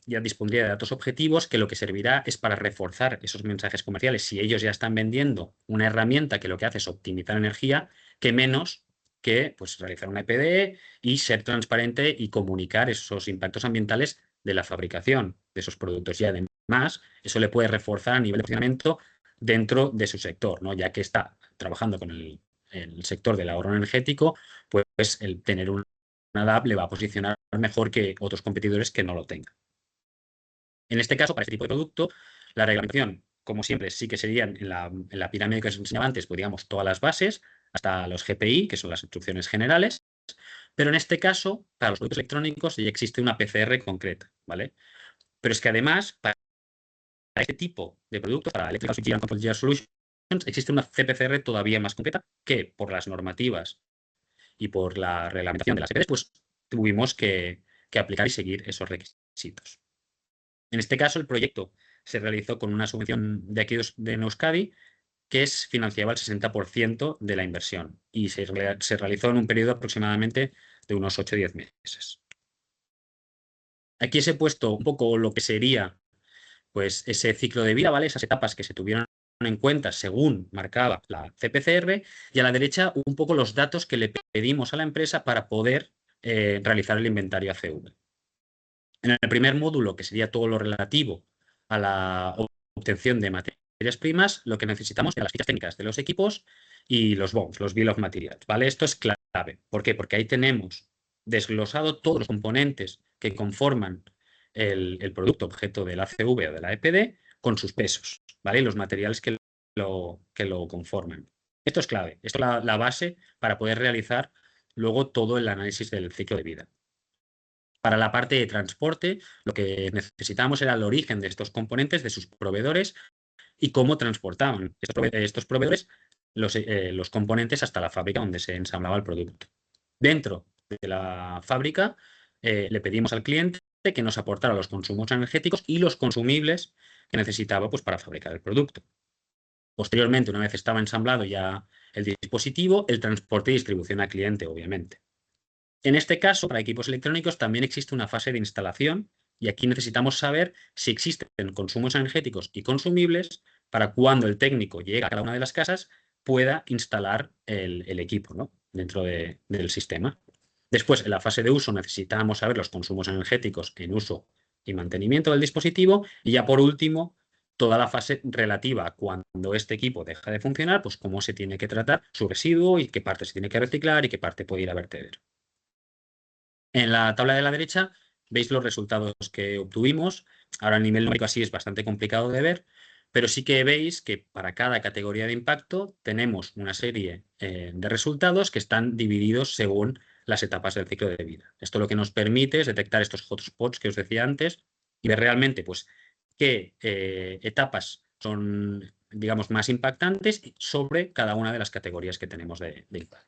ya dispondría de datos objetivos que lo que servirá es para reforzar esos mensajes comerciales. Si ellos ya están vendiendo una herramienta que lo que hace es optimizar energía, que menos que pues, realizar una EPD y ser transparente y comunicar esos impactos ambientales de la fabricación de esos productos. Y además, eso le puede reforzar a nivel de funcionamiento dentro de su sector, ¿no? Ya que está trabajando con el sector del ahorro energético, pues el tener una DAP le va a posicionar mejor que otros competidores que no lo tengan. En este caso, para este tipo de producto, la reglamentación, como siempre, sí que serían en la pirámide que os enseñaba antes, pues digamos todas las bases, hasta los GPI, que son las instrucciones generales, pero en este caso, para los productos electrónicos ya existe una PCR concreta, ¿vale? Pero es que además, para este tipo de productos, para Electrical Switchgear and Control Gear Solutions, existe una CPCR todavía más concreta que por las normativas y por la reglamentación de las EPDs, pues tuvimos que aplicar y seguir esos requisitos. En este caso, el proyecto se realizó con una subvención de aquí de Euskadi que financiaba el 60% de la inversión y se realizó en un periodo aproximadamente de unos 8 o 10 meses. Aquí os he puesto un poco lo que sería pues, ese ciclo de vida, ¿vale? Esas etapas que se tuvieron en cuenta según marcaba la CPCR y a la derecha un poco los datos que le pedimos a la empresa para poder realizar el inventario ACV. En el primer módulo, que sería todo lo relativo a la obtención de materias primas, lo que necesitamos son las fichas técnicas de los equipos y los BOMs, los Bill of Materials, ¿vale? Esto es clave. ¿Por qué? Porque ahí tenemos desglosado todos los componentes que conforman el producto objeto del ACV o de la EPD con sus pesos, ¿vale? Y los materiales que lo conforman. Esto es clave. Esto es la base para poder realizar luego todo el análisis del ciclo de vida. Para la parte de transporte, lo que necesitábamos era el origen de estos componentes, de sus proveedores, y cómo transportaban estos proveedores los componentes hasta la fábrica donde se ensamblaba el producto. Dentro de la fábrica le pedimos al cliente que nos aportara los consumos energéticos y los consumibles que necesitaba pues, para fabricar el producto. Posteriormente, una vez estaba ensamblado ya el dispositivo, el transporte y distribución al cliente, obviamente. En este caso, para equipos electrónicos también existe una fase de instalación y aquí necesitamos saber si existen consumos energéticos y consumibles para cuando el técnico llega a cada una de las casas pueda instalar el equipo, ¿no? Dentro del sistema. Después, en la fase de uso necesitamos saber los consumos energéticos en uso y mantenimiento del dispositivo y ya por último toda la fase relativa a cuando este equipo deja de funcionar, pues cómo se tiene que tratar su residuo y qué parte se tiene que reciclar y qué parte puede ir a vertedero. En la tabla de la derecha veis los resultados que obtuvimos. Ahora a nivel numérico así es bastante complicado de ver, pero sí que veis que para cada categoría de impacto tenemos una serie de resultados que están divididos según las etapas del ciclo de vida. Esto lo que nos permite es detectar estos hotspots que os decía antes y ver realmente pues, qué etapas son, digamos, más impactantes sobre cada una de las categorías que tenemos de impacto.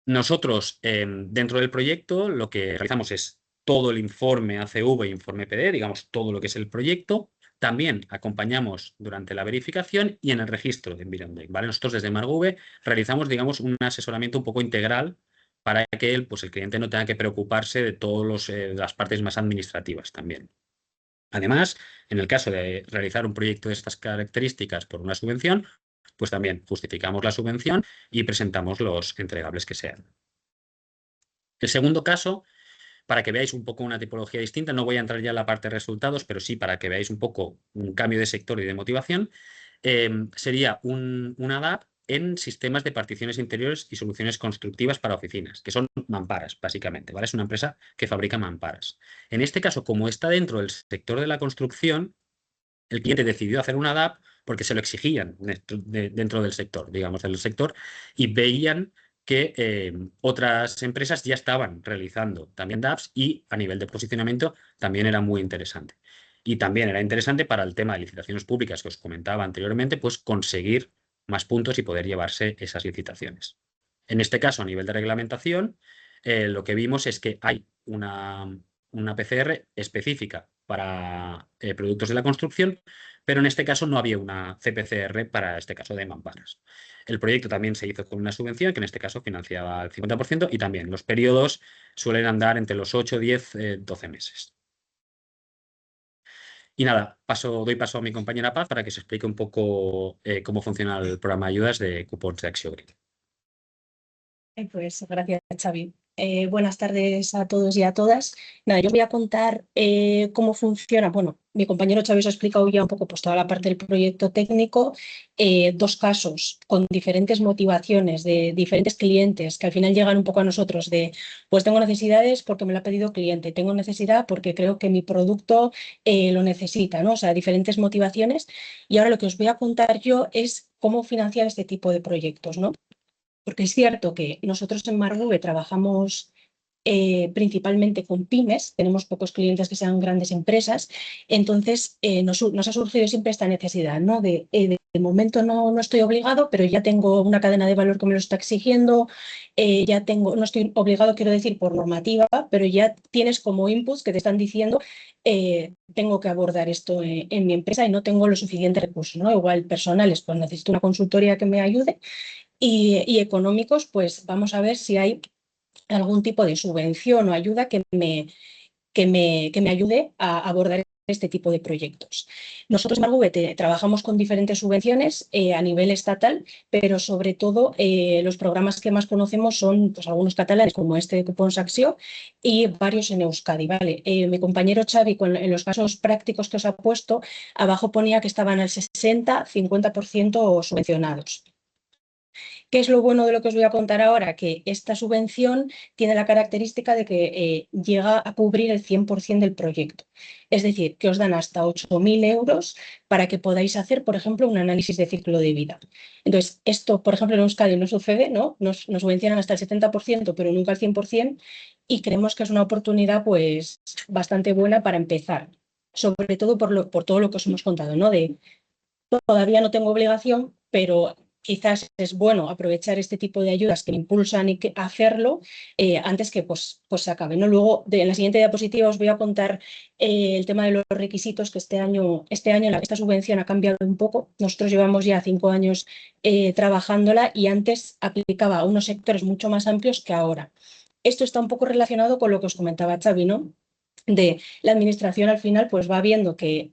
Nosotros, dentro del proyecto, lo que realizamos es todo el informe ACV e informe PD, digamos, todo lo que es el proyecto. También acompañamos durante la verificación y en el registro de EnvironDeck, ¿vale? Nosotros desde MarGube realizamos, digamos, un asesoramiento un poco integral para que pues, el cliente no tenga que preocuparse de todas las partes más administrativas también. Además, en el caso de realizar un proyecto de estas características por una subvención, pues también justificamos la subvención y presentamos los entregables que sean. El segundo caso, para que veáis un poco una tipología distinta, no voy a entrar ya en la parte de resultados, pero sí para que veáis un poco un cambio de sector y de motivación, sería una DAP en sistemas de particiones interiores y soluciones constructivas para oficinas, que son mamparas, básicamente, ¿vale? Es una empresa que fabrica mamparas. En este caso, como está dentro del sector de la construcción, el cliente decidió hacer una DAP porque se lo exigían dentro del sector, digamos, del sector, y veían que otras empresas ya estaban realizando también DAPs y a nivel de posicionamiento también era muy interesante. Y también era interesante para el tema de licitaciones públicas que os comentaba anteriormente, pues conseguir más puntos y poder llevarse esas licitaciones. En este caso, a nivel de reglamentación, lo que vimos es que hay una PCR específica para productos de la construcción, pero en este caso no había una CPCR para este caso de mamparas. El proyecto también se hizo con una subvención que en este caso financiaba el 50% y también los periodos suelen andar entre los 8, 10, 12 meses. Y nada, doy paso a mi compañera Paz para que se explique un poco cómo funciona el programa de ayudas de cupones de AxioGrid. Pues gracias, Xavi. Buenas tardes a todos y a todas. Nada, yo os voy a contar cómo funciona. Bueno, mi compañero Xavi os ha explicado ya un poco pues, toda la parte del proyecto técnico. Dos casos con diferentes motivaciones de diferentes clientes que al final llegan un poco a nosotros de pues tengo necesidades porque me lo ha pedido cliente, tengo necesidad porque creo que mi producto lo necesita, ¿no? O sea, diferentes motivaciones. Y ahora lo que os voy a contar yo es cómo financiar este tipo de proyectos, ¿no? Porque es cierto que nosotros en MarGube trabajamos principalmente con pymes, tenemos pocos clientes que sean grandes empresas, entonces nos ha surgido siempre esta necesidad, ¿no? De momento no estoy obligado, pero ya tengo una cadena de valor que me lo está exigiendo, no estoy obligado, quiero decir, por normativa, pero ya tienes como inputs que te están diciendo tengo que abordar esto en mi empresa y no tengo los suficientes recursos, ¿no? Igual personales, pues necesito una consultoría que me ayude. Y económicos, pues vamos a ver si hay algún tipo de subvención o ayuda que me ayude a abordar este tipo de proyectos. Nosotros en MarGube trabajamos con diferentes subvenciones a nivel estatal, pero sobre todo los programas que más conocemos son pues, algunos catalanes, como este de Cupons Acció, y varios en Euskadi. ¿Vale? Mi compañero Xavi, en los casos prácticos que os ha puesto, abajo ponía que estaban al 60-50% subvencionados. ¿Qué es lo bueno de lo que os voy a contar ahora? Que esta subvención tiene la característica de que llega a cubrir el 100% del proyecto. Es decir, que os dan hasta 8.000 euros para que podáis hacer, por ejemplo, un análisis de ciclo de vida. Entonces, esto, por ejemplo, en Euskadi no sucede, ¿no? Nos subvencionan hasta el 70%, pero nunca el 100%. y creemos que es una oportunidad pues bastante buena para empezar, sobre todo por todo lo que os hemos contado, ¿no? De todavía no tengo obligación, pero quizás es bueno aprovechar este tipo de ayudas que me impulsan y que hacerlo antes que pues se acabe, ¿no? Luego, en la siguiente diapositiva os voy a contar el tema de los requisitos, que esta subvención ha cambiado un poco. Nosotros llevamos ya 5 años trabajándola y antes aplicaba a unos sectores mucho más amplios que ahora. Esto está un poco relacionado con lo que os comentaba Xavi, ¿no? De la administración al final pues va viendo que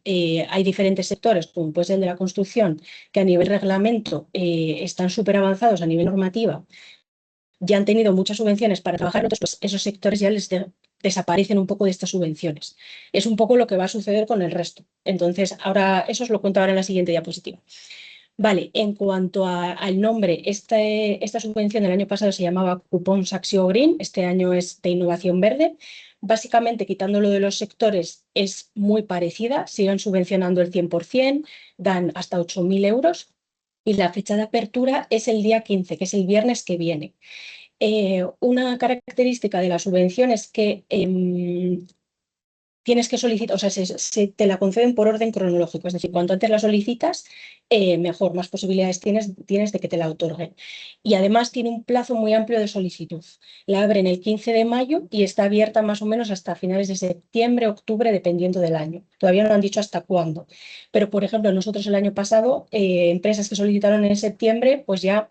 hay diferentes sectores, como puede ser el de la construcción, que a nivel reglamento están súper avanzados a nivel normativa, ya han tenido muchas subvenciones para trabajar, entonces pues esos sectores ya les desaparecen un poco de estas subvenciones. Es un poco lo que va a suceder con el resto. Entonces, ahora eso os lo cuento ahora en la siguiente diapositiva. Vale, en cuanto al nombre, esta subvención del año pasado se llamaba Cupón Saxio Green, este año es de Innovación Verde. Básicamente, quitándolo de los sectores, es muy parecida, siguen subvencionando el 100%, dan hasta 8.000 euros y la fecha de apertura es el día 15, que es el viernes que viene. Una característica de la subvención es que tienes que solicitar, o sea, se te la conceden por orden cronológico, es decir, cuanto antes la solicitas, mejor, más posibilidades tienes de que te la otorguen. Y además tiene un plazo muy amplio de solicitud. La abren el 15 de mayo y está abierta más o menos hasta finales de septiembre, octubre, dependiendo del año. Todavía no han dicho hasta cuándo. Pero, por ejemplo, nosotros el año pasado, empresas que solicitaron en septiembre, pues ya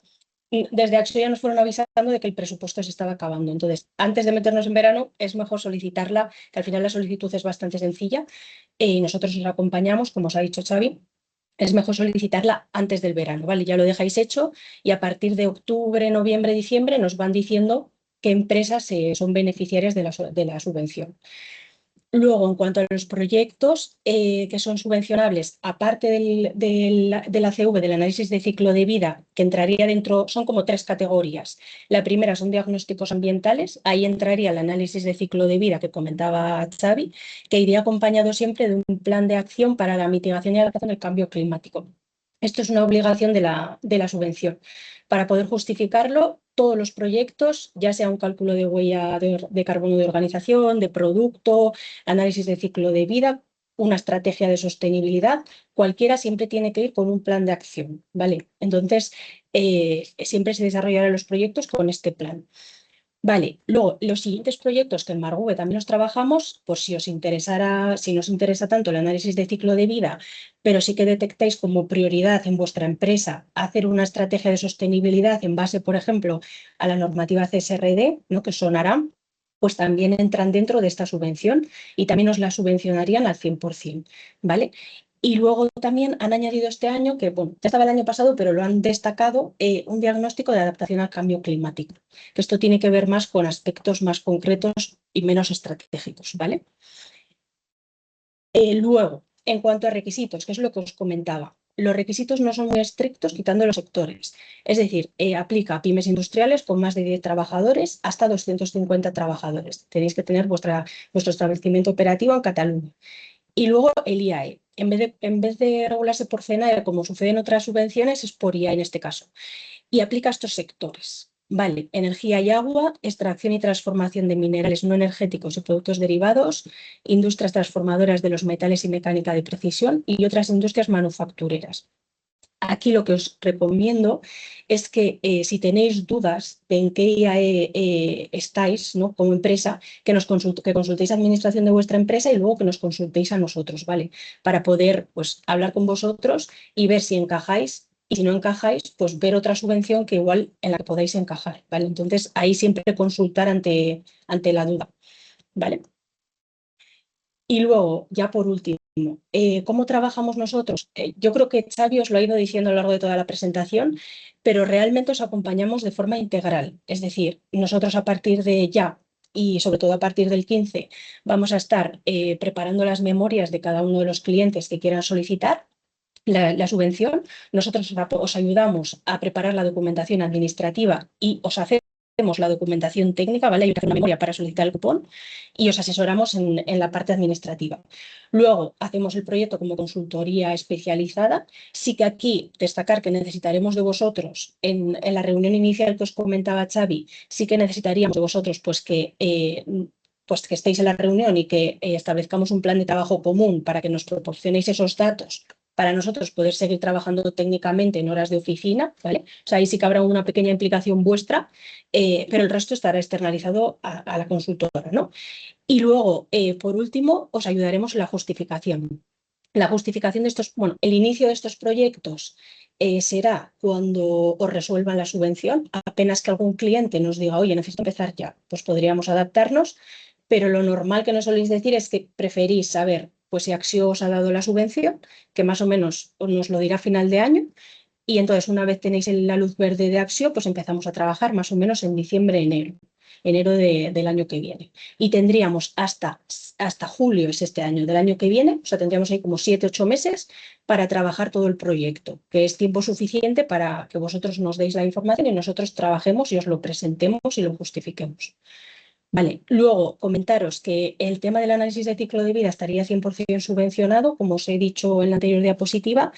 desde Axo ya nos fueron avisando de que el presupuesto se estaba acabando. Entonces, antes de meternos en verano, es mejor solicitarla, que al final la solicitud es bastante sencilla y nosotros os acompañamos, como os ha dicho Xavi. Es mejor solicitarla antes del verano, ¿vale? Ya lo dejáis hecho y a partir de octubre, noviembre, diciembre nos van diciendo qué empresas son beneficiarias de la subvención. Luego, en cuanto a los proyectos que son subvencionables, aparte del ACV, del análisis de ciclo de vida, que entraría dentro, son como 3 categorías. La primera son diagnósticos ambientales, ahí entraría el análisis de ciclo de vida que comentaba Xavi, que iría acompañado siempre de un plan de acción para la mitigación y adaptación del cambio climático. Esto es una obligación de la subvención. Para poder justificarlo, todos los proyectos, ya sea un cálculo de huella de carbono de organización, de producto, análisis de ciclo de vida, una estrategia de sostenibilidad, cualquiera siempre tiene que ir con un plan de acción, ¿vale? Entonces, siempre se desarrollarán los proyectos con este plan. Vale, luego los siguientes proyectos que en Margube también los trabajamos, pues si os interesara, si no os interesa tanto el análisis de ciclo de vida, pero sí que detectáis como prioridad en vuestra empresa hacer una estrategia de sostenibilidad en base, por ejemplo, a la normativa CSRD, ¿no? Que sonará, pues también entran dentro de esta subvención y también os la subvencionarían al 100%, ¿vale? Y luego también han añadido este año, que bueno, ya estaba el año pasado, pero lo han destacado, un diagnóstico de adaptación al cambio climático. Que esto tiene que ver más con aspectos más concretos y menos estratégicos, ¿vale? Luego, en cuanto a requisitos, que es lo que os comentaba, los requisitos no son muy estrictos quitando los sectores. Es decir, aplica a pymes industriales con más de 10 trabajadores hasta 250 trabajadores. Tenéis que tener vuestro establecimiento operativo en Cataluña. Y luego el IAE. En vez de regularse por CENAE, como sucede en otras subvenciones, es por IAE en este caso. Y aplica a estos sectores. Vale, energía y agua, extracción y transformación de minerales no energéticos y productos derivados, industrias transformadoras de los metales y mecánica de precisión y otras industrias manufactureras. Aquí lo que os recomiendo es que si tenéis dudas de en qué IAE estáis, ¿no? Como empresa, que consultéis a administración de vuestra empresa y luego que nos consultéis a nosotros, ¿vale? Para poder pues, hablar con vosotros y ver si encajáis. Y si no encajáis, pues ver otra subvención que igual en la que podáis encajar, ¿vale? Entonces, ahí siempre consultar ante la duda, ¿vale? Y luego, ya por último, ¿cómo trabajamos nosotros? Yo creo que Xavi os lo ha ido diciendo a lo largo de toda la presentación, pero realmente os acompañamos de forma integral. Es decir, nosotros a partir de ya y sobre todo a partir del 15 vamos a estar preparando las memorias de cada uno de los clientes que quieran solicitar la subvención. Nosotros os ayudamos a preparar la documentación administrativa y os hacemos hacemos la documentación técnica, ¿vale? Hay que hacer una memoria para solicitar el cupón y os asesoramos en la parte administrativa. Luego hacemos el proyecto como consultoría especializada. Sí que aquí destacar que necesitaremos de vosotros, en la reunión inicial que os comentaba Xavi, sí que necesitaríamos de vosotros pues que estéis en la reunión y que establezcamos un plan de trabajo común para que nos proporcionéis esos datos para nosotros poder seguir trabajando técnicamente en horas de oficina, ¿vale? O sea, ahí sí que habrá una pequeña implicación vuestra, pero el resto estará externalizado a la consultora, ¿no? Y luego, por último, os ayudaremos en la justificación. La justificación de estos, bueno, el inicio de estos proyectos será cuando os resuelvan la subvención. Apenas que algún cliente nos diga, oye, necesito empezar ya, pues podríamos adaptarnos, pero lo normal que nos soléis decir es que preferís saber pues si Axio os ha dado la subvención, que más o menos nos lo dirá a final de año, y entonces una vez tenéis la luz verde de Axio, pues empezamos a trabajar más o menos en diciembre, enero del año que viene. Y tendríamos hasta julio, es este año, del año que viene, o sea, tendríamos ahí como 7, 8 meses para trabajar todo el proyecto, que es tiempo suficiente para que vosotros nos deis la información y nosotros trabajemos y os lo presentemos y lo justifiquemos. Vale, luego comentaros que el tema del análisis de ciclo de vida estaría 100% subvencionado, como os he dicho en la anterior diapositiva.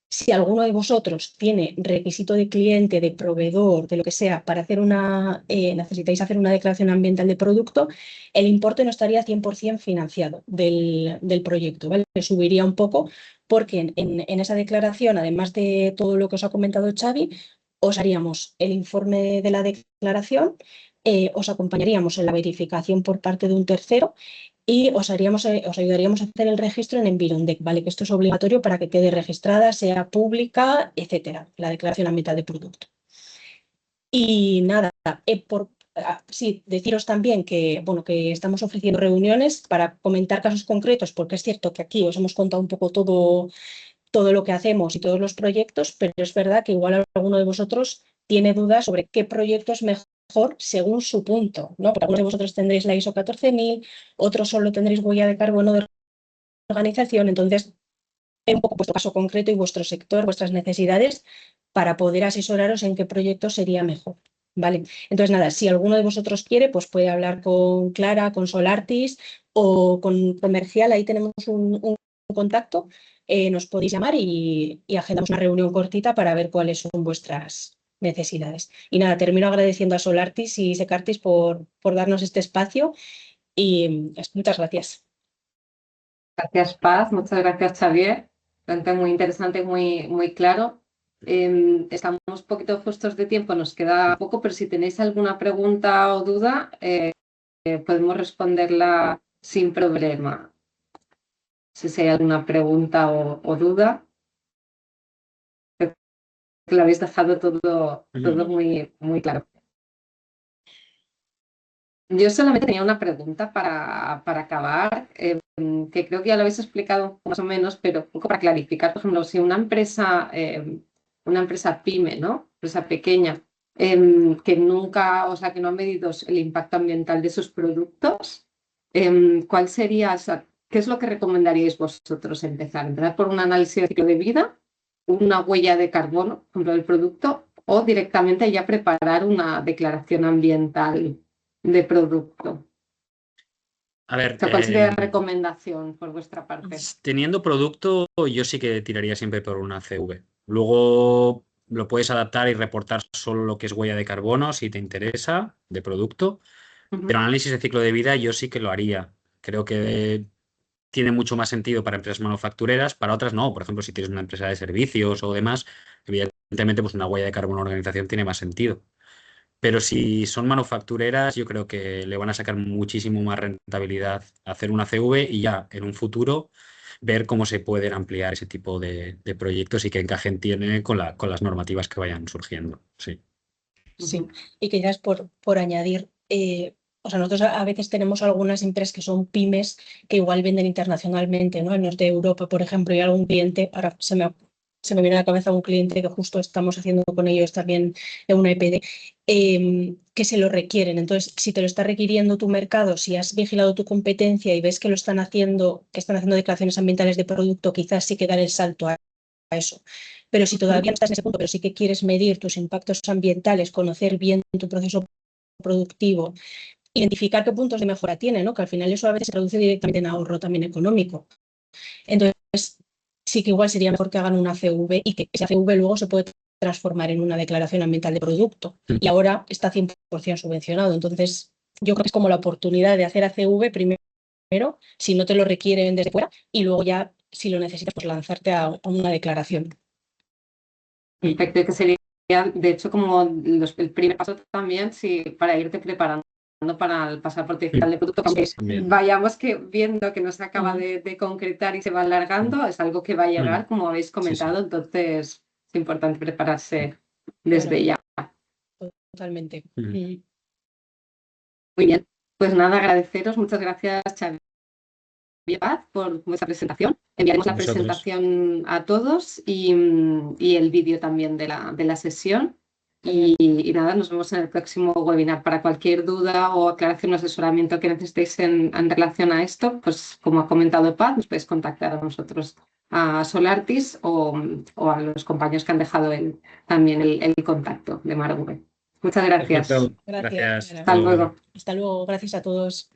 Si alguno de vosotros tiene requisito de cliente, de proveedor, de lo que sea, para hacer necesitáis hacer una declaración ambiental de producto, el importe no estaría 100% financiado del proyecto, ¿vale? Subiría un poco porque en esa declaración, además de todo lo que os ha comentado Xavi, os haríamos el informe de la declaración, os acompañaríamos en la verificación por parte de un tercero y os ayudaríamos a hacer el registro en Environdec, ¿vale? Que esto es obligatorio para que quede registrada, sea pública, etcétera, la declaración ambiental de producto. Y nada, sí, deciros también que, bueno, que estamos ofreciendo reuniones para comentar casos concretos, porque es cierto que aquí os hemos contado un poco todo lo que hacemos y todos los proyectos, pero es verdad que igual alguno de vosotros tiene dudas sobre qué proyecto es mejor según su punto, ¿no? Porque algunos de vosotros tendréis la ISO 14000, otros solo tendréis huella de carbono de organización, entonces es un poco vuestro caso concreto y vuestro sector, vuestras necesidades, para poder asesoraros en qué proyecto sería mejor, ¿vale? Entonces nada, si alguno de vosotros quiere, pues puede hablar con Clara, con Solartis o con Comercial, ahí tenemos un contacto, nos podéis llamar y agendamos una reunión cortita para ver cuáles son vuestras necesidades. Y nada, termino agradeciendo a Solartis y Secartis por darnos este espacio y muchas gracias. Gracias, Paz. Muchas gracias, Xavier. Realmente muy interesante, muy claro. Estamos un poquito justos de tiempo, nos queda poco, pero si tenéis alguna pregunta o duda, podemos responderla sin problema. Si hay alguna pregunta o duda, creo que lo habéis dejado todo muy claro. Yo solamente tenía una pregunta para acabar, que creo que ya lo habéis explicado más o menos, pero un poco para clarificar. Por ejemplo, si una empresa pyme, ¿no? Empresa pequeña, que nunca, o sea, que no ha medido el impacto ambiental de sus productos, ¿cuál sería, o sea, qué es lo que recomendaríais vosotros empezar? ¿Empezar por un análisis de ciclo de vida, una huella de carbono, por ejemplo, del producto, o directamente ya preparar una declaración ambiental de producto? A ver, O sea, ¿cuál sería la recomendación por vuestra parte? Teniendo producto, yo sí que tiraría siempre por una CV. Luego lo puedes adaptar y reportar solo lo que es huella de carbono si te interesa de producto, pero análisis de ciclo de vida yo sí que lo haría. Creo que tiene mucho más sentido para empresas manufactureras, para otras no. Por ejemplo, si tienes una empresa de servicios o demás, evidentemente pues una huella de carbono en organización tiene más sentido. Pero si son manufactureras, yo creo que le van a sacar muchísimo más rentabilidad hacer una CV y ya en un futuro ver cómo se pueden ampliar ese tipo de proyectos y que encajen tiene con las normativas que vayan surgiendo. Sí. Sí, y quizás por añadir, o sea, nosotros a veces tenemos algunas empresas que son pymes que igual venden internacionalmente, ¿no? En norte de Europa, por ejemplo, y algún cliente, ahora se me viene a la cabeza un cliente que justo estamos haciendo con ellos también en una EPD, que se lo requieren. Entonces, si te lo está requiriendo tu mercado, si has vigilado tu competencia y ves que están haciendo declaraciones ambientales de producto, quizás sí que dar el salto a eso. Pero si todavía no estás en ese punto, pero sí que quieres medir tus impactos ambientales, conocer bien tu proceso productivo, identificar qué puntos de mejora tiene, ¿no? Que al final eso a veces se traduce directamente en ahorro también económico. Entonces, sí que igual sería mejor que hagan una ACV y que esa ACV luego se puede transformar en una declaración ambiental de producto. Y ahora está 100% subvencionado. Entonces, yo creo que es como la oportunidad de hacer ACV primero, si no te lo requieren desde fuera, y luego ya, si lo necesitas, pues lanzarte a una declaración. Perfecto, y que sería, de hecho, como el primer paso también, sí, para irte preparando para el pasaporte digital de producto, aunque vayamos viendo que no se acaba de concretar y se va alargando, es algo que va a llegar, como habéis comentado, entonces es importante prepararse desde ya. Totalmente. Muy bien, pues nada, agradeceros, muchas gracias, Xavi y Paz, por vuestra presentación. Enviaremos la presentación a todos y el vídeo también de la sesión. Y nada, nos vemos en el próximo webinar. Para cualquier duda o aclaración o asesoramiento que necesitéis en relación a esto, pues como ha comentado Paz, nos podéis contactar a nosotros, a Solartis o a los compañeros que han dejado también el contacto de Marv. Muchas gracias. Gracias. Hasta luego. Hasta luego. Gracias a todos.